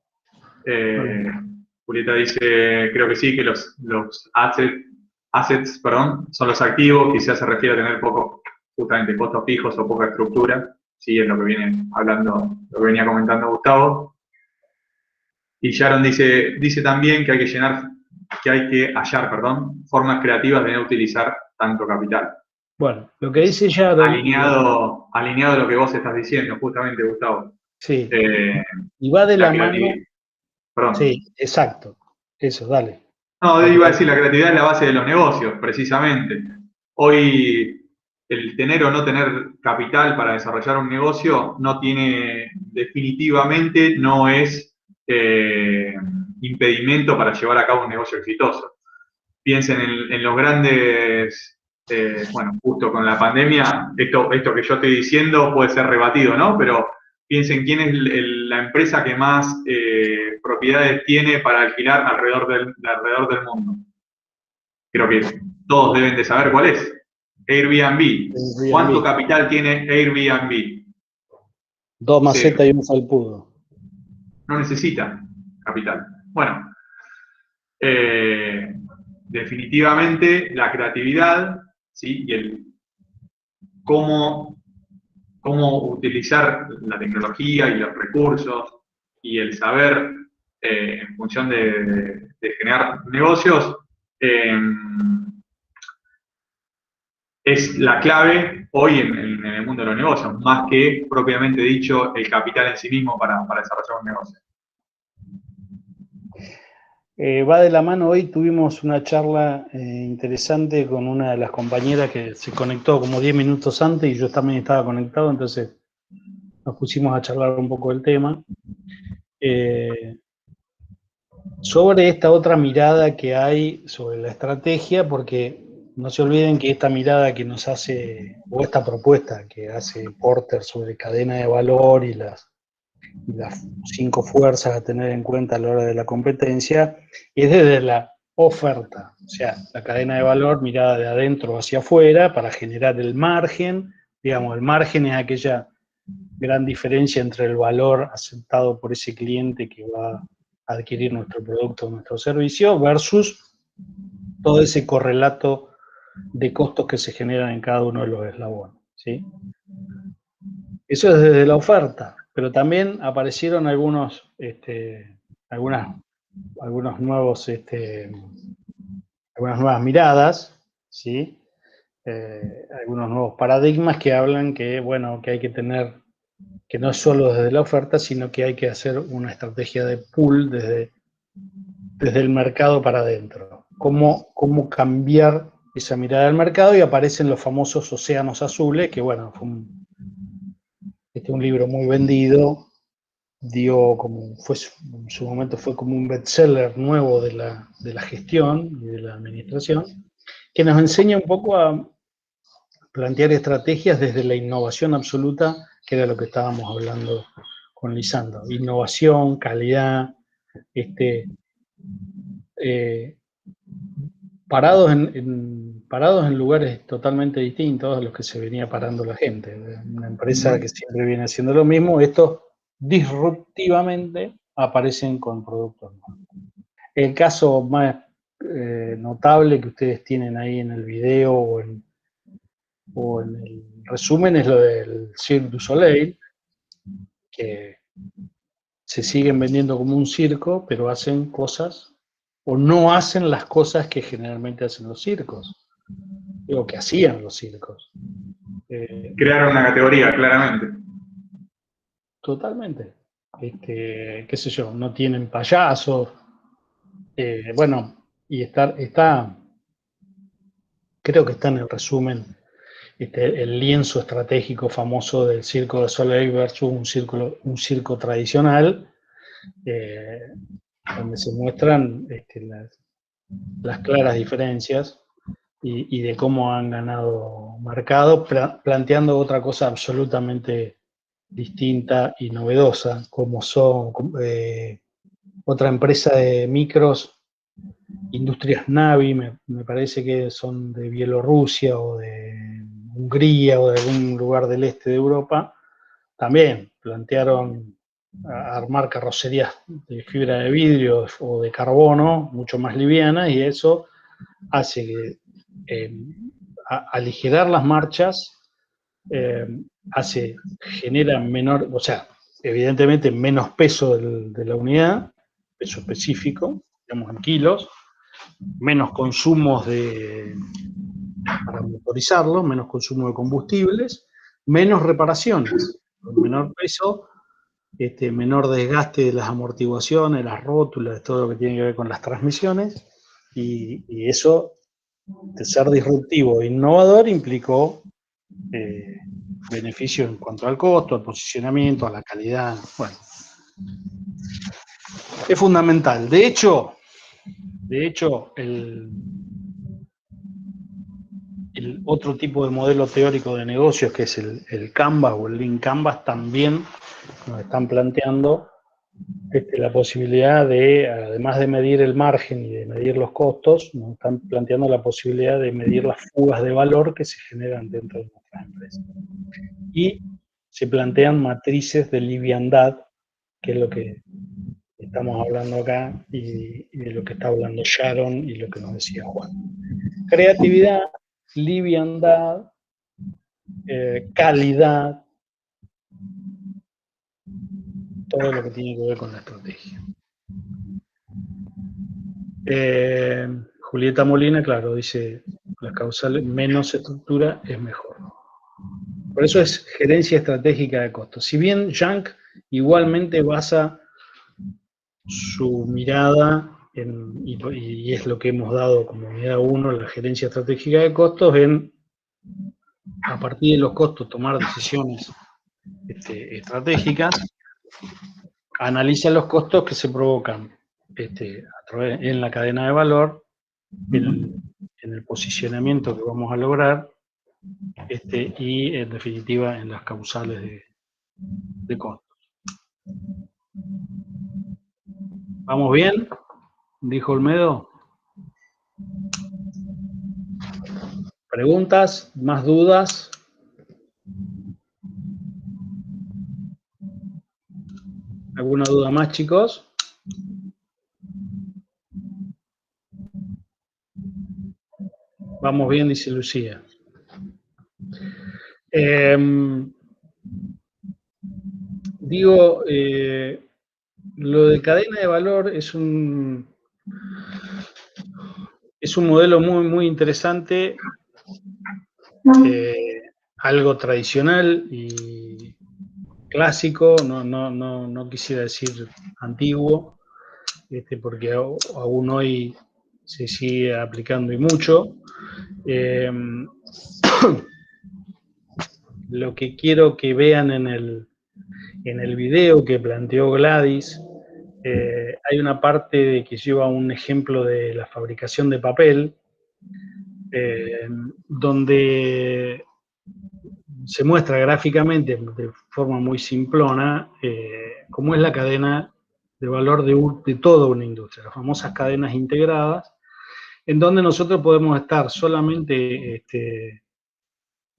Julieta dice, creo que sí, que los assets, son los activos, quizás se refiere a tener poco, justamente costos fijos o poca estructura. Sí, es lo que viene hablando, lo que venía comentando Gustavo. Y Sharon dice también que hay que hallar, formas creativas de no utilizar tanto capital. Bueno, lo que dice Sharon... Alineado a lo que vos estás diciendo, justamente, Gustavo. Sí, y va de la mano... Perdón. Sí, exacto. Eso, dale. No, iba a decir, la creatividad es la base de los negocios, precisamente. Hoy, el tener o no tener capital para desarrollar un negocio definitivamente no es impedimento para llevar a cabo un negocio exitoso. Piensen en los grandes, justo con la pandemia, esto que yo estoy diciendo puede ser rebatido, ¿no? Pero piensen quién es la empresa que más propiedades tiene para alquilar alrededor del mundo. Creo que todos deben de saber cuál es. Airbnb. ¿Cuánto capital tiene Airbnb? 2 macetas y un falpudo. No necesita capital. Bueno, definitivamente la creatividad, ¿sí? Y el cómo utilizar la tecnología y los recursos y el saber en función de generar negocios es la clave hoy en el mundo de los negocios, más que propiamente dicho el capital en sí mismo para desarrollar un negocio. Va de la mano, hoy tuvimos una charla interesante con una de las compañeras que se conectó como 10 minutos antes y yo también estaba conectado, entonces nos pusimos a charlar un poco del tema. Sobre esta otra mirada que hay sobre la estrategia, porque no se olviden que esta mirada que nos hace, o esta propuesta que hace Porter sobre cadena de valor y las 5 fuerzas a tener en cuenta a la hora de la competencia, es desde la oferta, o sea, la cadena de valor mirada de adentro hacia afuera para generar el margen. Digamos, el margen es aquella gran diferencia entre el valor aceptado por ese cliente que va a adquirir nuestro producto o nuestro servicio versus todo ese correlato de costos que se generan en cada uno de los eslabones, ¿sí? Eso es desde la oferta, pero también aparecieron algunas nuevas miradas, ¿sí? Algunos nuevos paradigmas que hablan que hay que tener, que no es solo desde la oferta, sino que hay que hacer una estrategia de pull desde el mercado para adentro. Cómo cambiar esa mirada del mercado, y aparecen los famosos océanos azules, que bueno, fue un libro muy vendido, en su momento fue como un bestseller nuevo de la gestión y de la administración, que nos enseña un poco a plantear estrategias desde la innovación absoluta, que era lo que estábamos hablando con Lisandro. Innovación, calidad, parados en lugares totalmente distintos a los que se venía parando la gente. Una empresa que siempre viene haciendo lo mismo, estos disruptivamente aparecen con productos nuevos. El caso más notable que ustedes tienen ahí en el video o en el resumen es lo del Cirque du Soleil, que se siguen vendiendo como un circo, pero hacen cosas, o no hacen las cosas que generalmente hacen los circos, o que hacían los circos. Crearon una categoría, claramente. Totalmente. Qué sé yo, no tienen payasos. Y creo que está en el resumen, el lienzo estratégico famoso del Circo de Soleil versus un circo tradicional, donde se muestran las claras diferencias y de cómo han ganado mercado, planteando otra cosa absolutamente distinta y novedosa, como son otra empresa de micros Industrias Navi, me parece que son de Bielorrusia o de Hungría o de algún lugar del este de Europa, también plantearon armar carrocerías de fibra de vidrio o de carbono mucho más livianas, y eso hace que aligerar las marchas, genera menor, o sea, evidentemente menos peso de la unidad, peso específico, digamos en kilos, menos consumos para motorizarlo, menos consumo de combustibles, menos reparaciones, con menor peso, menor desgaste de las amortiguaciones, las rótulas, todo lo que tiene que ver con las transmisiones, y eso, de ser disruptivo e innovador, implicó beneficio en cuanto al costo, al posicionamiento, a la calidad. Bueno, es fundamental. De hecho, el otro tipo de modelo teórico de negocios, que es el Canvas o el Lean Canvas, también nos están planteando la posibilidad de, además de medir el margen y de medir los costos, nos están planteando la posibilidad de medir las fugas de valor que se generan dentro de nuestras empresas. Y se plantean matrices de liviandad, que es lo que estamos hablando acá y de lo que está hablando Sharon y lo que nos decía Juan. Creatividad, liviandad, calidad, todo lo que tiene que ver con la estrategia. Julieta Molina, claro, dice, las causales, menos estructura es mejor. Por eso es gerencia estratégica de costos. Si bien Young igualmente basa su mirada, y es lo que hemos dado como unidad 1, la gerencia estratégica de costos, a partir de los costos, tomar decisiones estratégicas, analiza los costos que se provocan en la cadena de valor, en el posicionamiento que vamos a lograr, y en definitiva en las causales de costos. ¿Vamos bien? Dijo Olmedo. ¿Preguntas? ¿Más dudas? ¿Alguna duda más, chicos? Vamos bien, dice Lucía. Lo de cadena de valor es un modelo muy, muy interesante, algo tradicional y clásico, no quisiera decir antiguo, porque aún hoy se sigue aplicando y mucho. Lo que quiero que vean en el video que planteó Gladys, hay una parte que lleva un ejemplo de la fabricación de papel, donde se muestra gráficamente, de forma muy simplona, cómo es la cadena de valor de toda una industria, las famosas cadenas integradas, en donde nosotros podemos estar solamente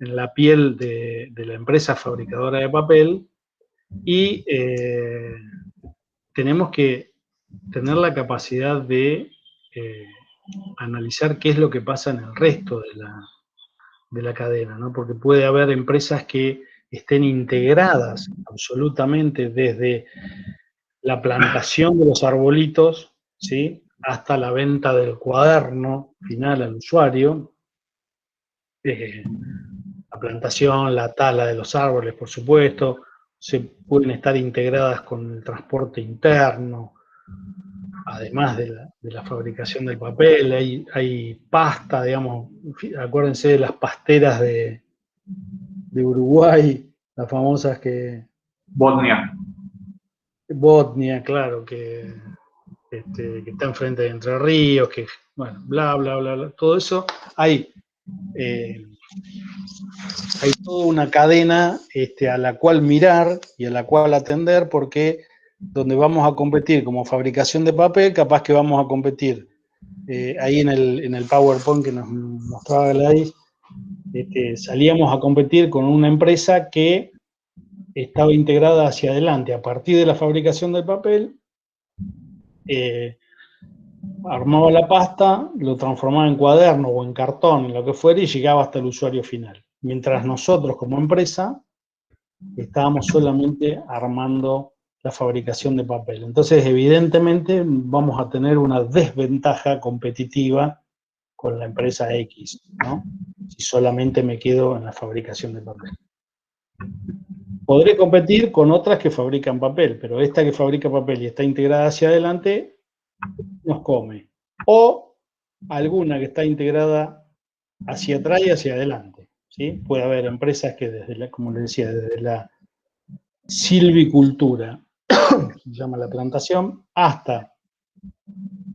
en la piel de la empresa fabricadora de papel, y tenemos que tener la capacidad de analizar qué es lo que pasa en el resto de la cadena, ¿no? Porque puede haber empresas que estén integradas absolutamente desde la plantación de los arbolitos, ¿sí?, hasta la venta del cuaderno final al usuario, la plantación, la tala de los árboles, por supuesto, se pueden estar integradas con el transporte interno, además de la fabricación del papel. Hay pasta, digamos, acuérdense de las pasteras de Uruguay, las famosas Botnia, claro, que está enfrente de Entre Ríos, que, bueno, bla, bla, bla, bla, todo eso. Hay toda una cadena a la cual mirar y a la cual atender, porque donde vamos a competir como fabricación de papel, capaz que vamos a competir ahí en el PowerPoint que nos mostraba Gladys, salíamos a competir con una empresa que estaba integrada hacia adelante. A partir de la fabricación del papel, armaba la pasta, lo transformaba en cuaderno o en cartón, en lo que fuera, y llegaba hasta el usuario final. Mientras nosotros, como empresa, estábamos solamente armando la fabricación de papel. Entonces, evidentemente, vamos a tener una desventaja competitiva con la empresa X, ¿no? Si solamente me quedo en la fabricación de papel. Podré competir con otras que fabrican papel, pero esta que fabrica papel y está integrada hacia adelante, nos come. O alguna que está integrada hacia atrás y hacia adelante, ¿sí? Puede haber empresas que desde como les decía, desde la silvicultura, se llama la plantación, hasta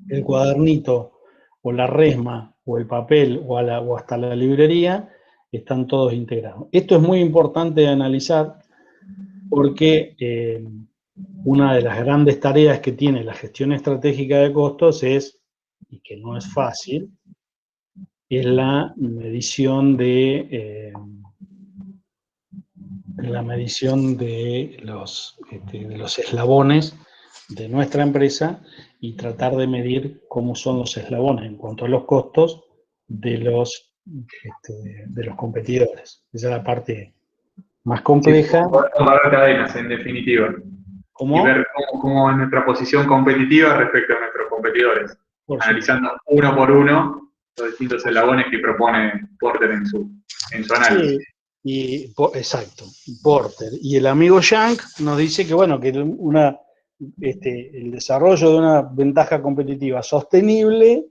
el cuadernito o la resma o el papel o hasta la librería, están todos integrados. Esto es muy importante de analizar porque una de las grandes tareas que tiene la gestión estratégica de costos es, y que no es fácil, es la medición de los eslabones de nuestra empresa y tratar de medir cómo son los eslabones en cuanto a los costos de los competidores. Esa es la parte más compleja. Sí, comparar cadenas, en definitiva. ¿Cómo? Y ver cómo es nuestra posición competitiva respecto a nuestros competidores. Analizando uno por uno los distintos eslabones que propone Porter en su análisis. Sí, exacto, Porter. Y el amigo Yang nos dice que, bueno, que el desarrollo de una ventaja competitiva sostenible,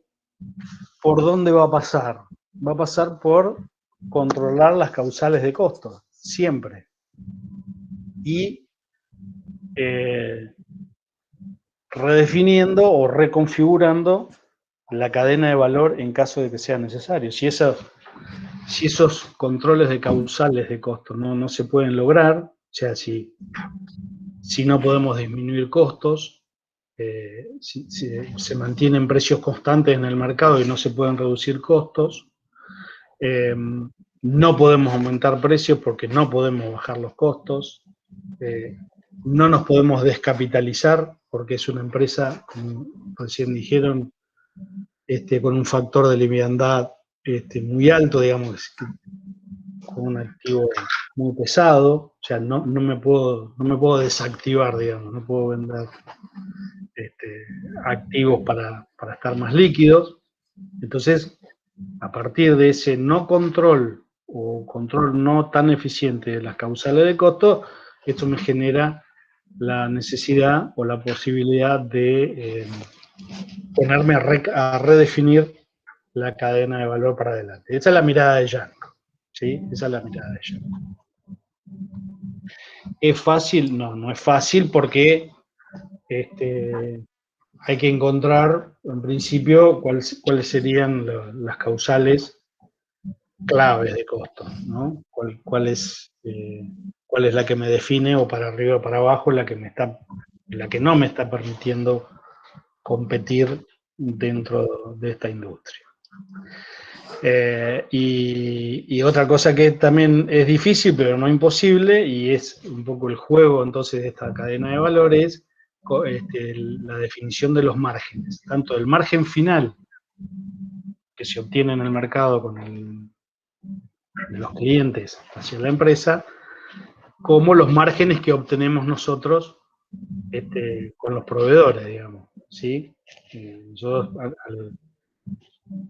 ¿por dónde va a pasar? Va a pasar por controlar las causales de costos, siempre. Y redefiniendo o reconfigurando la cadena de valor en caso de que sea necesario. Si esos controles de causales de costos no se pueden lograr, o sea, si no podemos disminuir costos, si se mantienen precios constantes en el mercado y no se pueden reducir costos, no podemos aumentar precios porque no podemos bajar los costos, no nos podemos descapitalizar porque es una empresa, como recién dijeron, con un factor de liviandad muy alto, digamos, con un activo muy pesado, o sea, no me puedo desactivar, digamos, no puedo vender activos para estar más líquidos. Entonces, a partir de ese no control o control no tan eficiente de las causales de costo, esto me genera la necesidad o la posibilidad de ponerme a redefinir la cadena de valor para adelante. Esa es la mirada de Yang, ¿sí? Esa es la mirada de Yang. ¿Es fácil? No es fácil porque hay que encontrar, en principio, cuáles serían las causales claves de costo, ¿no? ¿Cuál es la que me define, o para arriba o para abajo, la que no me está permitiendo competir dentro de esta industria? Y otra cosa que también es difícil, pero no imposible, y es un poco el juego entonces de esta cadena de valores, la definición de los márgenes, tanto el margen final que se obtiene en el mercado de los clientes hacia la empresa, como los márgenes que obtenemos nosotros con los proveedores, digamos, ¿sí? Nosotros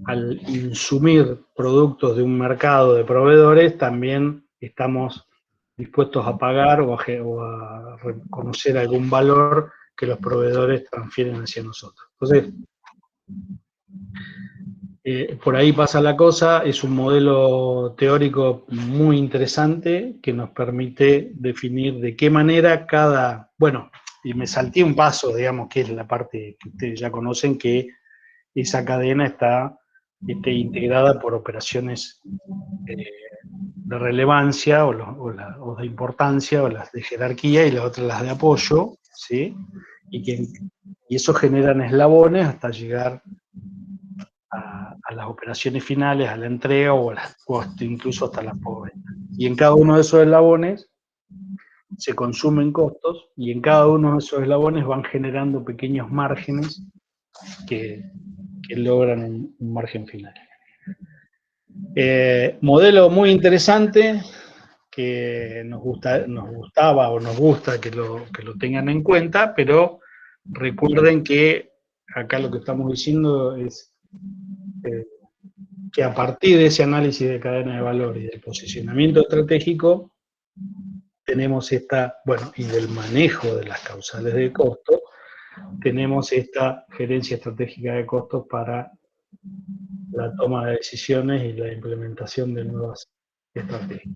al insumir productos de un mercado de proveedores, también estamos dispuestos a pagar o a reconocer algún valor que los proveedores transfieren hacia nosotros. Entonces, por ahí pasa la cosa. Es un modelo teórico muy interesante que nos permite definir de qué manera bueno, y me salté un paso, digamos, que es la parte que ustedes ya conocen, que esa cadena está integrada por operaciones de relevancia o de importancia, o las de jerarquía, y las otras las de apoyo, ¿sí? Y eso generan eslabones hasta llegar las operaciones finales, a la entrega o incluso hasta la postventa. Y en cada uno de esos eslabones se consumen costos y en cada uno de esos eslabones van generando pequeños márgenes que logran un margen final. Modelo muy interesante que nos gustaba o nos gusta que lo tengan en cuenta, pero recuerden que acá lo que estamos diciendo es que a partir de ese análisis de cadena de valor y del posicionamiento estratégico, tenemos y del manejo de las causales de costo, tenemos esta gerencia estratégica de costos para la toma de decisiones y la implementación de nuevas estrategias.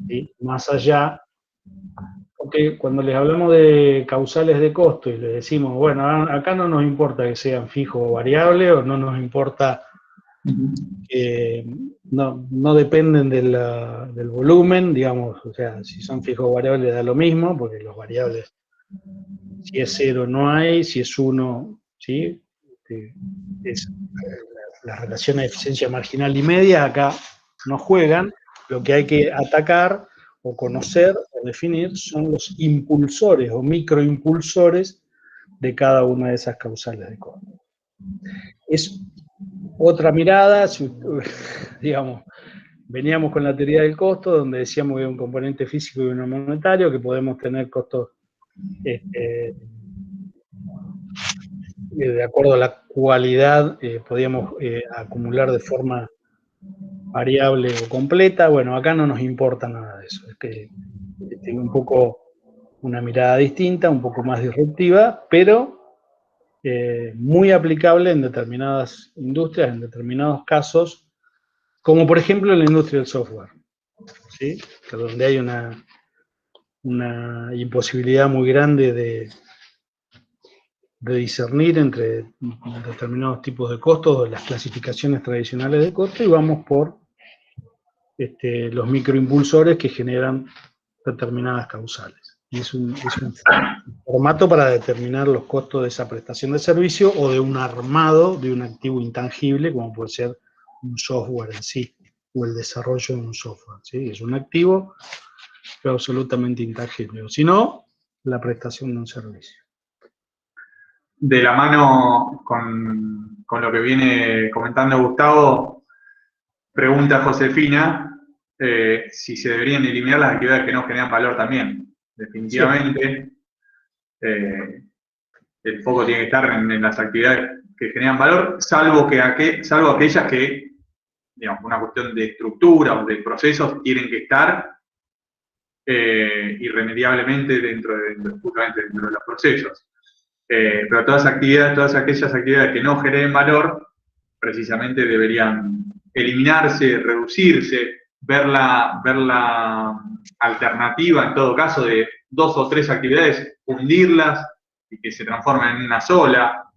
¿Sí? Más allá, porque cuando les hablamos de causales de costo y les decimos, bueno, acá no nos importa que sean fijos o variables, o no nos importa que no dependen del volumen, digamos, o sea, si son fijos o variables da lo mismo, porque los variables, si es 0 no hay, si es 1, ¿sí? Las relaciones de eficiencia marginal y media acá no juegan. Lo que hay que atacar o conocer o definir son los impulsores o microimpulsores de cada una de esas causales de costo. Es otra mirada, digamos, veníamos con la teoría del costo, donde decíamos que hay un componente físico y uno monetario, que podemos tener costos de acuerdo a la cualidad, podíamos acumular de forma variable o completa. Bueno, acá no nos importa nada de eso, es que tiene un poco una mirada distinta, un poco más disruptiva, pero muy aplicable en determinadas industrias, en determinados casos, como por ejemplo en la industria del software, ¿sí? Que donde hay una imposibilidad muy grande de discernir entre determinados tipos de costos o las clasificaciones tradicionales de costo, y vamos por los microimpulsores que generan determinadas causales. Y es un formato para determinar los costos de esa prestación de servicio o de un armado de un activo intangible, como puede ser un software en sí, o el desarrollo de un software, ¿sí? Es un activo, pero absolutamente intangible. O si no, la prestación de un servicio. De la mano con lo que viene comentando Gustavo, pregunta Josefina si se deberían eliminar las actividades que no generan valor también. Definitivamente, el foco tiene que estar en las actividades que generan valor, salvo aquellas que, digamos, una cuestión de estructura o de procesos, tienen que estar irremediablemente justamente dentro de los procesos. Pero todas aquellas actividades que no generen valor, precisamente deberían eliminarse, reducirse, ver la alternativa, en todo caso, de 2 o 3 actividades, hundirlas y que se transformen en una sola.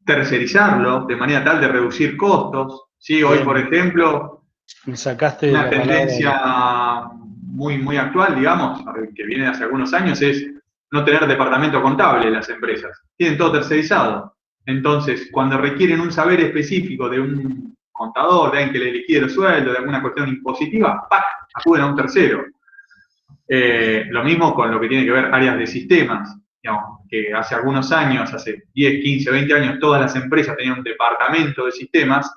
Tercerizarlo de manera tal de reducir costos. ¿Sí? Hoy, por ejemplo, una tendencia muy, muy actual, digamos, que viene de hace algunos años, es no tener departamento contable en las empresas. Tienen todo tercerizado. Entonces, cuando requieren un saber específico de un contador, de alguien que le liquide los sueldos, de alguna cuestión impositiva, ¡pac!, acuden a un tercero. Lo mismo con lo que tiene que ver áreas de sistemas. Digamos, que hace algunos años, hace 10, 15, 20 años, todas las empresas tenían un departamento de sistemas.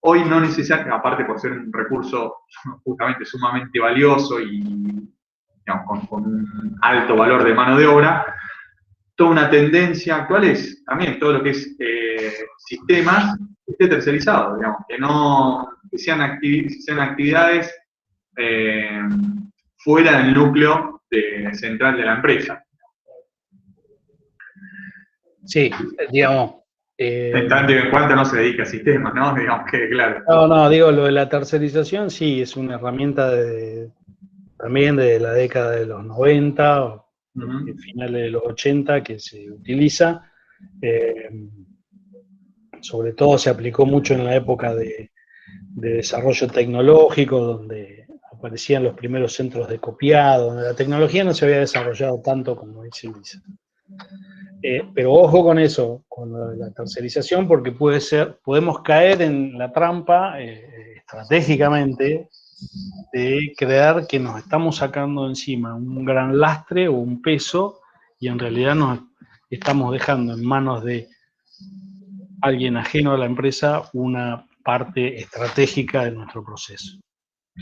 Hoy no necesariamente, aparte por ser un recurso justamente sumamente valioso y, digamos, con un alto valor de mano de obra, toda una tendencia actual es también todo lo que es sistemas esté tercerizado, digamos, que sean actividades fuera del núcleo central de la empresa. Sí, digamos. En tanto y en cuanto no se dedica a sistemas, ¿no? Digamos que, claro. No, digo, lo de la tercerización sí es una herramienta también de la década de los 90 o finales de los 80 que se utiliza. Sobre todo se aplicó mucho en la época de desarrollo tecnológico, donde aparecían los primeros centros de copiado, donde la tecnología no se había desarrollado tanto como hoy se dice. Pero ojo con eso, con la tercerización, porque podemos caer en la trampa estratégicamente de creer que nos estamos sacando encima un gran lastre o un peso y en realidad nos estamos dejando en manos de alguien ajeno a la empresa una parte estratégica de nuestro proceso.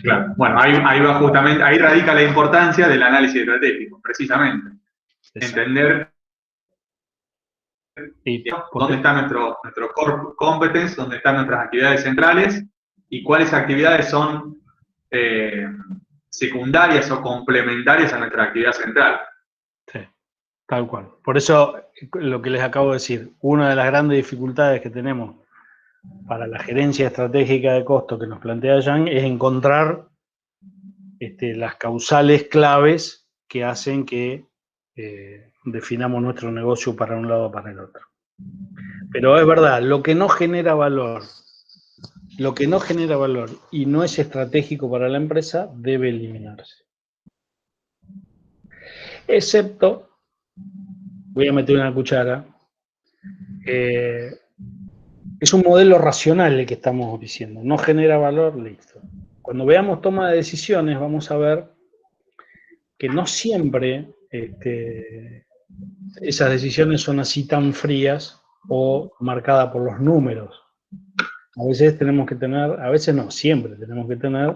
Claro. Bueno, ahí va justamente, ahí radica la importancia del análisis estratégico, precisamente. Exacto. Entender Sí, dónde está nuestro core competence, dónde están nuestras actividades centrales y cuáles actividades son secundarias o complementarias a nuestra actividad central. sí, tal cual. Por eso, lo que les acabo de decir, una de las grandes dificultades que tenemos para la gerencia estratégica de costo que nos plantea Yang es encontrar las causales claves que hacen que definamos nuestro negocio para un lado o para el otro. Pero es verdad, lo que no genera valor y no es estratégico para la empresa debe eliminarse. Excepto, voy a meter una cuchara, es un modelo racional el que estamos diciendo, no genera valor, listo. Cuando veamos toma de decisiones vamos a ver que no siempre esas decisiones son así tan frías o marcadas por los números. A veces tenemos que tener, a veces no, siempre tenemos que tener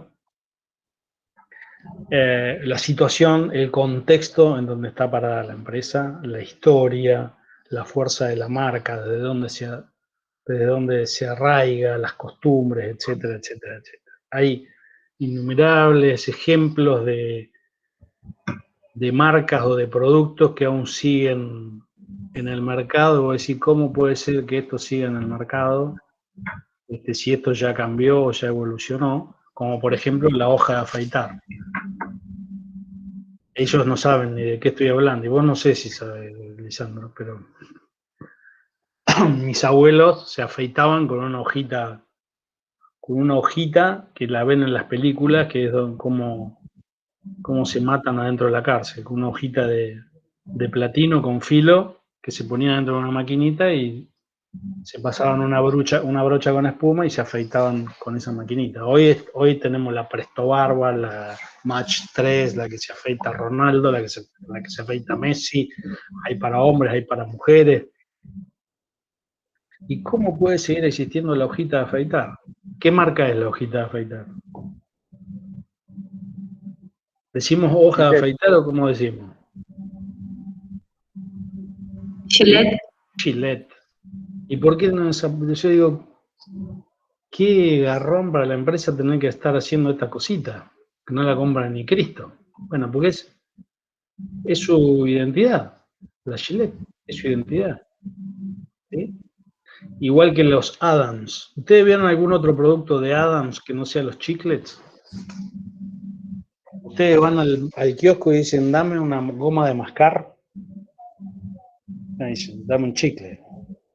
la situación, el contexto en donde está parada la empresa, la historia, la fuerza de la marca, desde dónde se arraiga, las costumbres, etcétera, etcétera, etcétera. Hay innumerables ejemplos de marcas o de productos que aún siguen en el mercado. Vos decís, ¿cómo puede ser que esto siga en el mercado? Si esto ya cambió o ya evolucionó, como por ejemplo la hoja de afeitar. Ellos no saben ni de qué estoy hablando, y vos no sé si sabes, Lisandro, pero mis abuelos se afeitaban con una hojita que la ven en las películas, que es cómo se matan adentro de la cárcel, con una hojita de platino con filo que se ponía dentro de una maquinita y se pasaban una brocha con espuma y se afeitaban con esa maquinita. Hoy tenemos la Presto Barba, la Match 3, la que se afeita Ronaldo, la que se afeita Messi, hay para hombres, hay para mujeres. ¿Y cómo puede seguir existiendo la hojita de afeitar? ¿Qué marca es la hojita de afeitar? ¿Decimos hoja de afeitar o cómo decimos? Gillette. Gillette. ¿Y por qué no? Yo digo, qué garrón para la empresa tener que estar haciendo esta cosita, que no la compra ni Cristo. Bueno, porque es su identidad. La Gillette es su identidad. ¿Sí? Igual que los Adams. ¿Ustedes vieron algún otro producto de Adams que no sea los chiclets? Ustedes van al kiosco y dicen, dame una goma de mascar. Dicen, dame un chicle.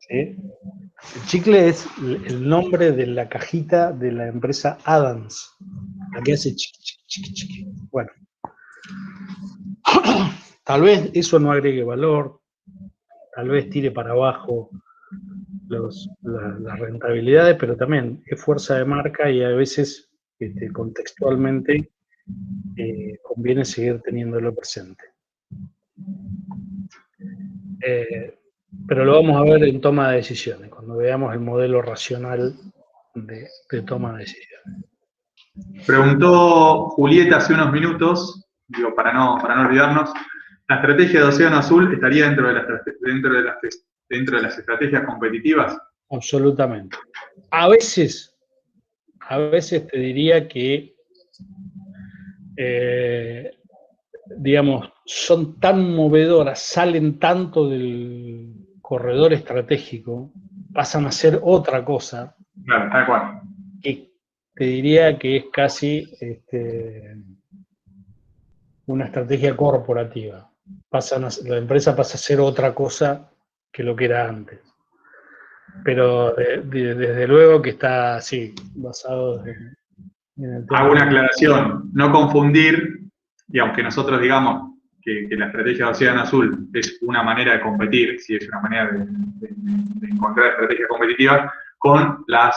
¿Sí? El chicle es el nombre de la cajita de la empresa Adams, la que hace chiqui, chiqui, chiqui. Bueno, tal vez eso no agregue valor, tal vez tire para abajo las rentabilidades, pero también es fuerza de marca y a veces contextualmente conviene seguir teniéndolo presente. Pero lo vamos a ver en toma de decisiones, cuando veamos el modelo racional de toma de decisiones. Preguntó Julieta hace unos minutos, digo, para no olvidarnos, ¿la estrategia de Océano Azul estaría dentro de las estrategias competitivas? Absolutamente. A veces te diría que, digamos, son tan movedoras, salen tanto del corredor estratégico, pasan a ser otra cosa. Claro, tal cual. Que te diría que es casi una estrategia corporativa. La empresa pasa a ser otra cosa que lo que era antes. Pero desde luego que está así, basado en el tema. Hago una aclaración, no confundir, y aunque nosotros digamos, que la estrategia de Océano Azul es una manera de competir, sí, es una manera de encontrar estrategias competitivas con las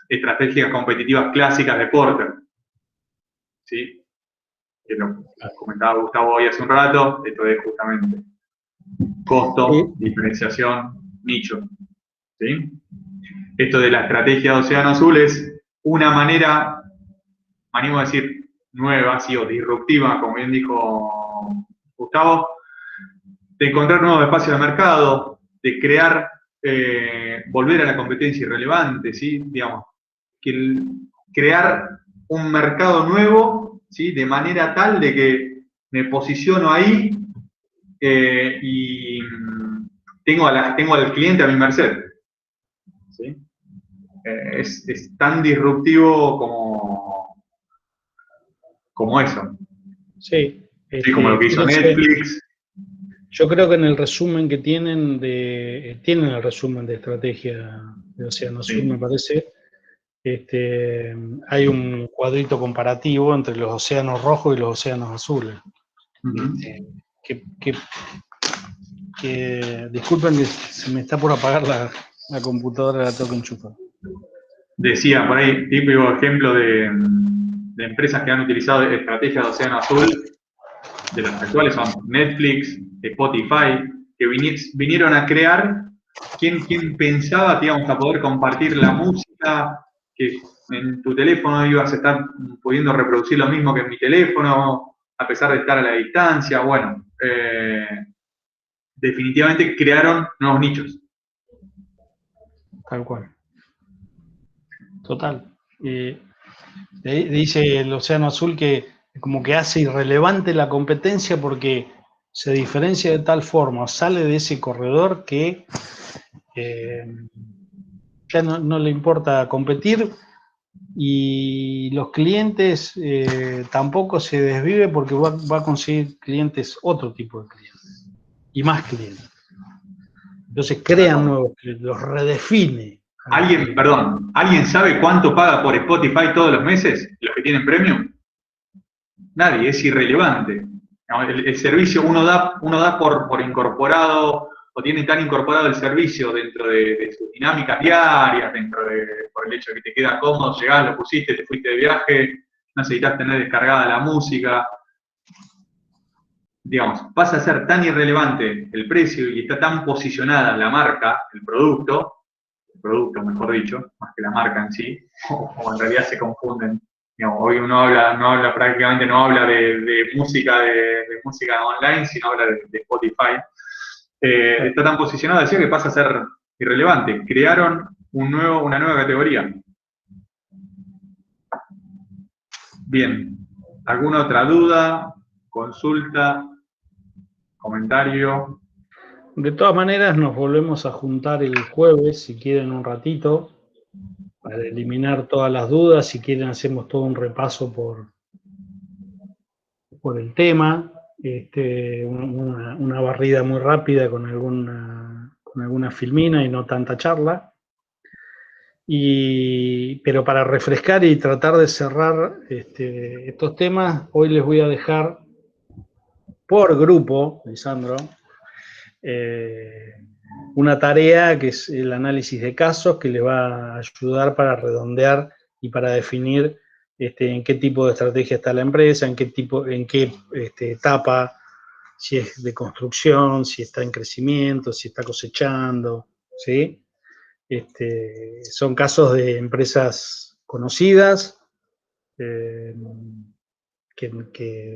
estrategias competitivas clásicas de Porter, ¿sí? Que lo comentaba Gustavo hoy hace un rato, esto es justamente costo, diferenciación, nicho, ¿sí? Esto de la estrategia de Océano Azul es una manera, me animo a decir, nueva, sí, o disruptiva, como bien dijo Gustavo, de encontrar nuevos espacios de mercado, de crear, volver a la competencia irrelevante, ¿sí? Digamos, crear un mercado nuevo, ¿sí? De manera tal de que me posiciono ahí y tengo al cliente a mi merced, ¿sí? Es tan disruptivo como eso. Sí. Sí, como lo que hizo Netflix. Yo creo que en el resumen que tienen tienen el resumen de estrategia de Océano Azul, me parece. Hay un cuadrito comparativo entre los océanos rojos y los océanos azules. Disculpen que se me está por apagar la computadora, la tengo que enchufar. Decía por ahí, típico ejemplo de empresas que han utilizado estrategias de Océano Azul, de las actuales son Netflix, Spotify, que vinieron a crear. ¿Quién pensaba que íbamos a poder compartir la música, que en tu teléfono ibas a estar pudiendo reproducir lo mismo que en mi teléfono, a pesar de estar a la distancia? Bueno, definitivamente crearon nuevos nichos. Tal cual. Total. Dice el Océano Azul que como que hace irrelevante la competencia porque se diferencia de tal forma, sale de ese corredor que ya no le importa competir y los clientes tampoco se desvive porque va a conseguir clientes, otro tipo de clientes y más clientes. Entonces crean nuevos clientes, los redefine. ¿Alguien sabe cuánto paga por Spotify todos los meses, los que tienen premium? Nadie, es irrelevante. El servicio uno da por incorporado, o tiene tan incorporado el servicio dentro de sus dinámicas diarias, por el hecho de que te queda cómodo, llegás, lo pusiste, te fuiste de viaje, no necesitas tener descargada la música. Digamos, pasa a ser tan irrelevante el precio y está tan posicionada la marca, el producto mejor dicho, más que la marca en sí, o en realidad se confunden. Digamos, hoy uno prácticamente no habla de música de música online, sino habla de Spotify. Está tan posicionado, decía, que pasa a ser irrelevante. Crearon una nueva categoría. Bien, ¿alguna otra duda, consulta, comentario? De todas maneras, nos volvemos a juntar el jueves, si quieren, un ratito, para eliminar todas las dudas. Si quieren, hacemos todo un repaso por el tema, una barrida muy rápida con alguna filmina y no tanta charla. Pero para refrescar y tratar de cerrar estos temas, hoy les voy a dejar por grupo, Lisandro, una tarea que es el análisis de casos que les va a ayudar para redondear y para definir en qué tipo de estrategia está la empresa, en qué etapa, si es de construcción, si está en crecimiento, si está cosechando, ¿sí? Son casos de empresas conocidas, que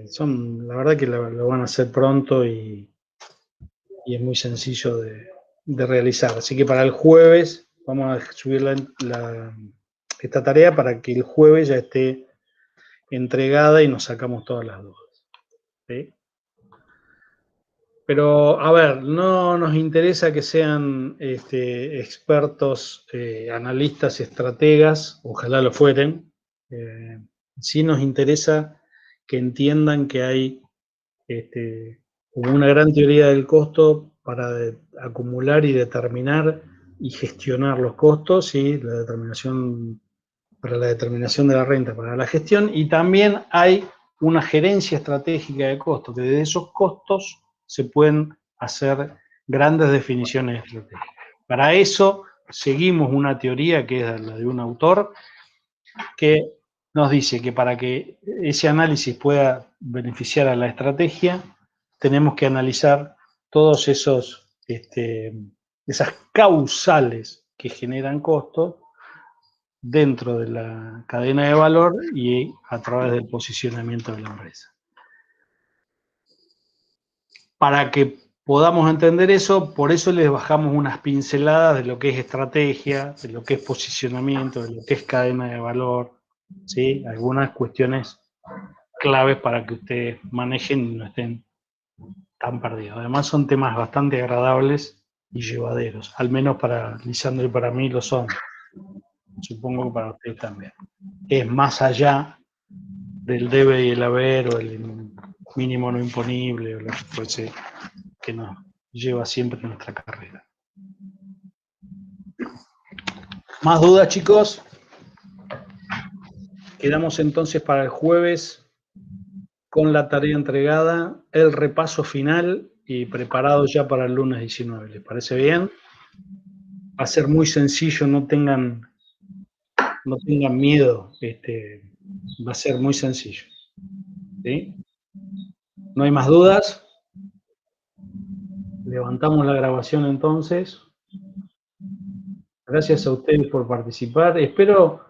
son, la verdad que lo van a hacer pronto y es muy sencillo de realizar. Así que para el jueves vamos a subir esta tarea para que el jueves ya esté entregada y nos sacamos todas las dudas. ¿Sí? Pero, a ver, no nos interesa que sean expertos, analistas, estrategas, ojalá lo fueren. Sí nos interesa que entiendan que hay como una gran teoría del costo para acumular y determinar y gestionar los costos y para la determinación de la renta para la gestión, y también hay una gerencia estratégica de costos, que desde esos costos se pueden hacer grandes definiciones estratégicas. Para eso seguimos una teoría que es la de un autor que nos dice que para que ese análisis pueda beneficiar a la estrategia, tenemos que analizar todos esas causales que generan costos dentro de la cadena de valor y a través del posicionamiento de la empresa. Para que podamos entender eso, por eso les bajamos unas pinceladas de lo que es estrategia, de lo que es posicionamiento, de lo que es cadena de valor, ¿sí? Algunas cuestiones claves para que ustedes manejen y no estén tan perdidos. Además son temas bastante agradables y llevaderos, al menos para Lisandro y para mí lo son. Supongo que para ustedes también. Es más allá del debe y el haber o el mínimo no imponible o lo que fuese que nos lleva siempre en nuestra carrera. ¿Más dudas, chicos? Quedamos entonces para el jueves con la tarea entregada, el repaso final y preparado ya para el lunes 19. ¿Les parece bien? Va a ser muy sencillo, no tengan miedo, va a ser muy sencillo. ¿Sí? ¿No hay más dudas? Levantamos la grabación entonces. Gracias a ustedes por participar. Espero